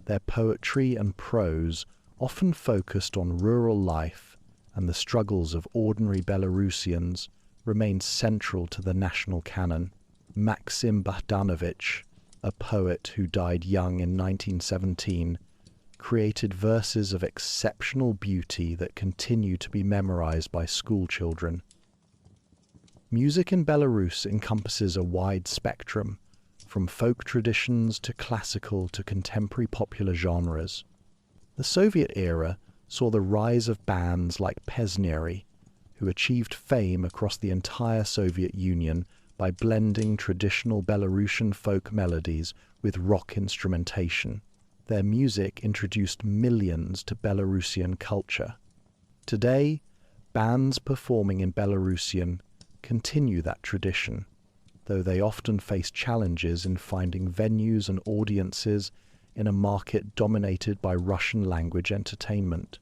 Speaker 1: Their poetry and prose often focused on rural life and the struggles of ordinary Belarusians remained central to the national canon. Maxim Bogdanovich, a poet who died young in 1917, created verses of exceptional beauty that continue to be memorized by schoolchildren. Music in Belarus encompasses a wide spectrum, from folk traditions to classical to contemporary popular genres. The Soviet era saw the rise of bands like Pesniary, who achieved fame across the entire Soviet Union by blending traditional Belarusian folk melodies with rock instrumentation. Their music introduced millions to Belarusian culture. Today, bands performing in Belarusian continue that tradition, though they often face challenges in finding venues and audiences in a market dominated by Russian-language entertainment.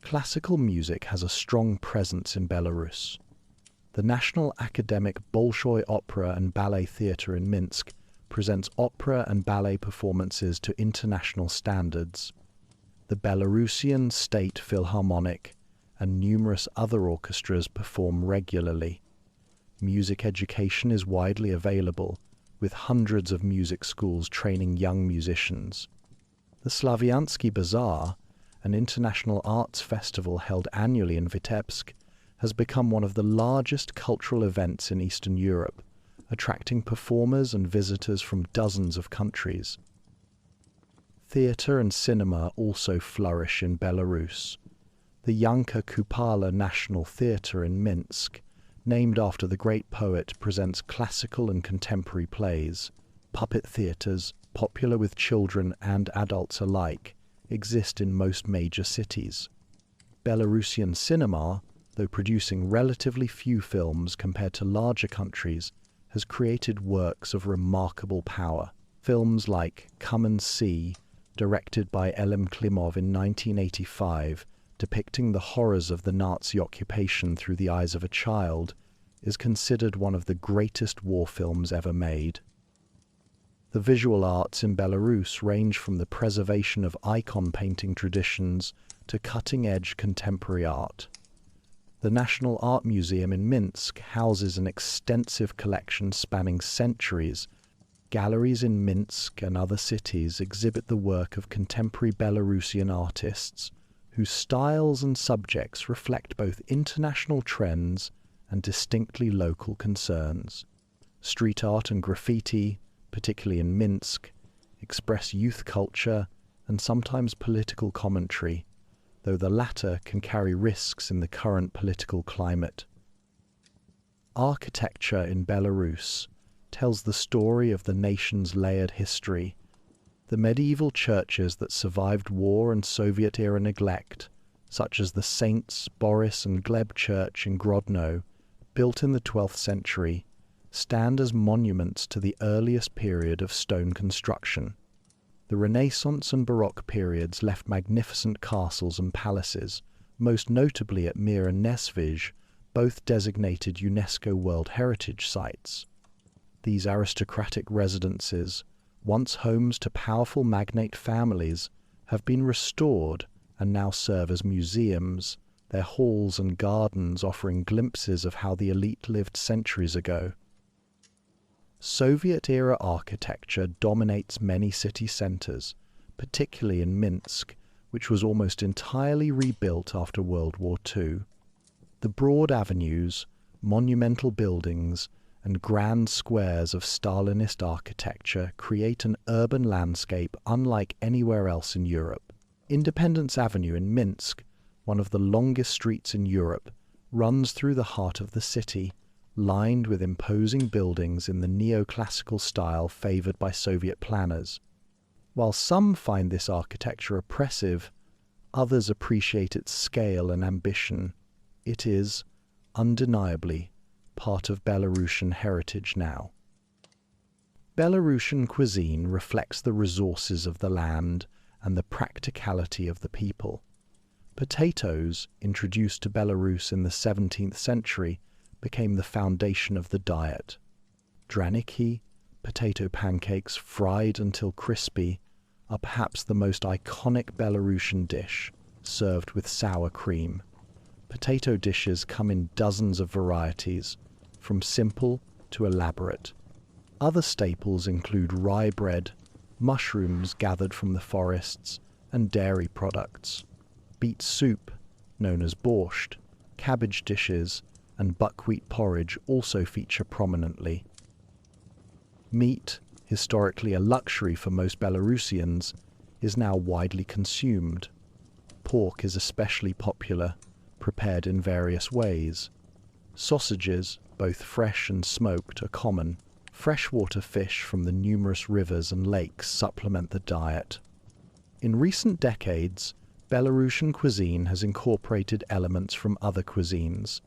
Speaker 1: Classical music has a strong presence in Belarus. The National Academic Bolshoi Opera and Ballet Theatre in Minsk presents opera and ballet performances to international standards. The Belarusian State Philharmonic and numerous other orchestras perform regularly. Music education is widely available, with hundreds of music schools training young musicians. The Slaviansky Bazaar, an international arts festival held annually in Vitebsk, has become one of the largest cultural events in Eastern Europe, attracting performers and visitors from dozens of countries. Theatre and cinema also flourish in Belarus. The Janka Kupala National Theatre in Minsk, named after the great poet, presents classical and contemporary plays. Puppet theatres, popular with children and adults alike, exist in most major cities. Belarusian cinema, though producing relatively few films compared to larger countries, has created works of remarkable power. Films like Come and See, directed by Elem Klimov in 1985, depicting the horrors of the Nazi occupation through the eyes of a child, is considered one of the greatest war films ever made. The visual arts in Belarus range from the preservation of icon painting traditions to cutting-edge contemporary art. The National Art Museum in Minsk houses an extensive collection spanning centuries. Galleries in Minsk and other cities exhibit the work of contemporary Belarusian artists, whose styles and subjects reflect both international trends and distinctly local concerns. Street art and graffiti, particularly in Minsk, express youth culture and sometimes political commentary, though the latter can carry risks in the current political climate. Architecture in Belarus tells the story of the nation's layered history. The medieval churches that survived war and Soviet-era neglect, such as the Saints Boris and Gleb Church in Grodno, built in the 12th century, stand as monuments to the earliest period of stone construction. The Renaissance and Baroque periods left magnificent castles and palaces, most notably at Mir and Nesvizh, both designated UNESCO World Heritage Sites. These aristocratic residences, once homes to powerful magnate families, have been restored and now serve as museums, their halls and gardens offering glimpses of how the elite lived centuries ago. Soviet-era architecture dominates many city centres, particularly in Minsk, which was almost entirely rebuilt after World War II. The broad avenues, monumental buildings, and grand squares of Stalinist architecture create an urban landscape unlike anywhere else in Europe. Independence Avenue in Minsk, one of the longest streets in Europe, runs through the heart of the city, lined with imposing buildings in the neoclassical style favoured by Soviet planners. While some find this architecture oppressive, others appreciate its scale and ambition. It is, undeniably, part of Belarusian heritage now. Belarusian cuisine reflects the resources of the land and the practicality of the people. Potatoes, introduced to Belarus in the 17th century, became the foundation of the diet. Draniki, potato pancakes fried until crispy, are perhaps the most iconic Belarusian dish, served with sour cream. Potato dishes come in dozens of varieties, from simple to elaborate. Other staples include rye bread, mushrooms gathered from the forests, and dairy products. Beet soup, known as borscht, cabbage dishes, and buckwheat porridge also feature prominently. Meat, historically a luxury for most Belarusians, is now widely consumed. Pork is especially popular, prepared in various ways. Sausages, both fresh and smoked, are common. Freshwater fish from the numerous rivers and lakes supplement the diet. In recent decades, Belarusian cuisine has incorporated elements from other cuisines,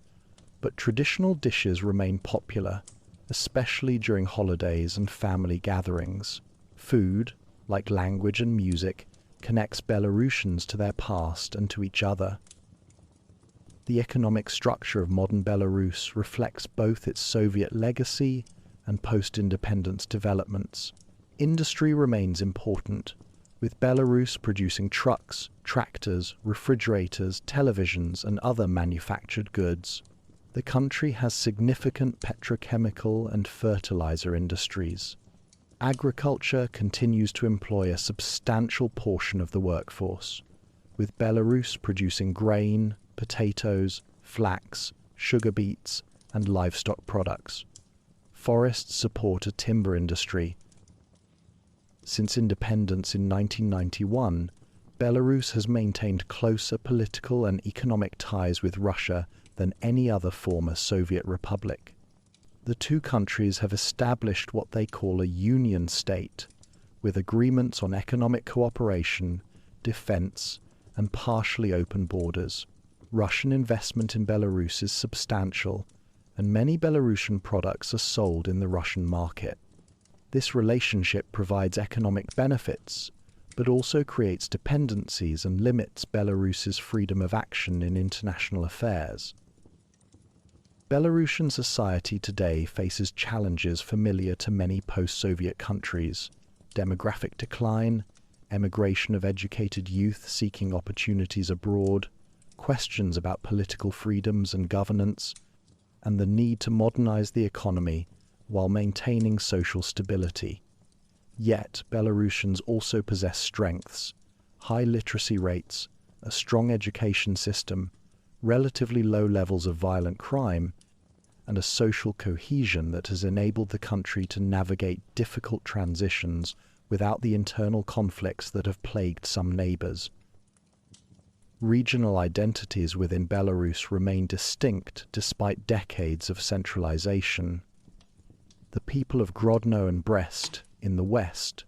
Speaker 1: but traditional dishes remain popular, especially during holidays and family gatherings. Food, like language and music, connects Belarusians to their past and to each other. The economic structure of modern Belarus reflects both its Soviet legacy and post-independence developments. Industry remains important, with Belarus producing trucks, tractors, refrigerators, televisions, and other manufactured goods. The country has significant petrochemical and fertilizer industries. Agriculture continues to employ a substantial portion of the workforce, with Belarus producing grain, potatoes, flax, sugar beets, and livestock products. Forests support a timber industry. Since independence in 1991, Belarus has maintained closer political and economic ties with Russia than any other former Soviet republic. The two countries have established what they call a union state, with agreements on economic cooperation, defense, and partially open borders. Russian investment in Belarus is substantial, and many Belarusian products are sold in the Russian market. This relationship provides economic benefits, but also creates dependencies and limits Belarus's freedom of action in international affairs. Belarusian society today faces challenges familiar to many post-Soviet countries: demographic decline, emigration of educated youth seeking opportunities abroad, questions about political freedoms and governance, and the need to modernize the economy while maintaining social stability. Yet, Belarusians also possess strengths: high literacy rates, a strong education system, relatively low levels of violent crime, and a social cohesion that has enabled the country to navigate difficult transitions without the internal conflicts that have plagued some neighbors. Regional identities within Belarus remain distinct despite decades of centralization. The people of Grodno and Brest, in the west,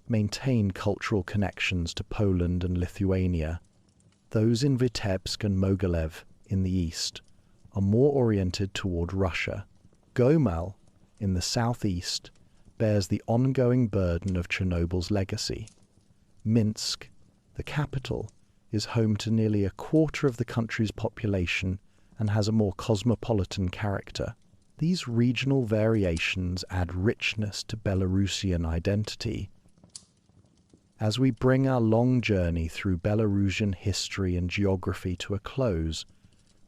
Speaker 1: maintain cultural connections to Poland and Lithuania. Those in Vitebsk and Mogilev, in the east, are more oriented toward Russia. Gomel, in the southeast, bears the ongoing burden of Chernobyl's legacy. Minsk, the capital, is home to nearly a quarter of the country's population and has a more cosmopolitan character. These regional variations add richness to Belarusian identity. As we bring our long journey through Belarusian history and geography to a close,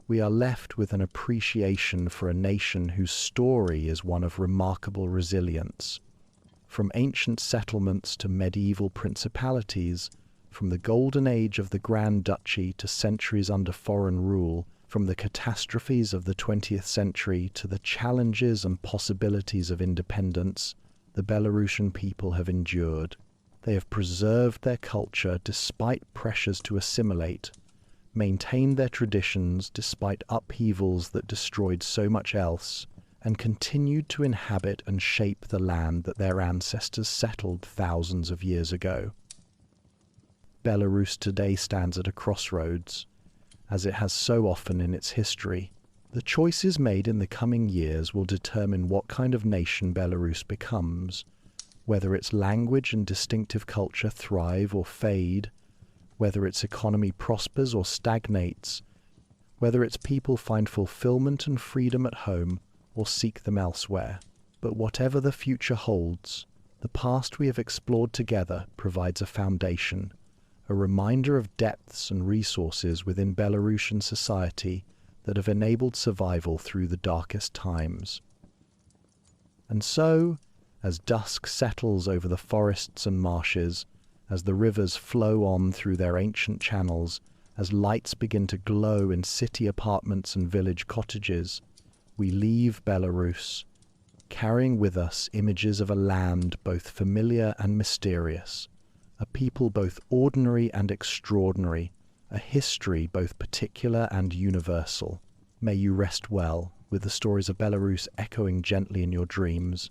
Speaker 1: we are left with an appreciation for a nation whose story is one of remarkable resilience. From ancient settlements to medieval principalities, from the golden age of the Grand Duchy to centuries under foreign rule, from the catastrophes of the 20th century to the challenges and possibilities of independence, the Belarusian people have endured. They have preserved their culture despite pressures to assimilate, maintained their traditions despite upheavals that destroyed so much else, and continued to inhabit and shape the land that their ancestors settled thousands of years ago. Belarus today stands at a crossroads, as it has so often in its history. The choices made in the coming years will determine what kind of nation Belarus becomes, whether its language and distinctive culture thrive or fade, whether its economy prospers or stagnates, whether its people find fulfillment and freedom at home or seek them elsewhere. But whatever the future holds, the past we have explored together provides a foundation, a reminder of depths and resources within Belarusian society that have enabled survival through the darkest times. And so, as dusk settles over the forests and marshes, as the rivers flow on through their ancient channels, as lights begin to glow in city apartments and village cottages, we leave Belarus, carrying with us images of a land both familiar and mysterious, a people both ordinary and extraordinary, a history both particular and universal. May you rest well, with the stories of Belarus echoing gently in your dreams.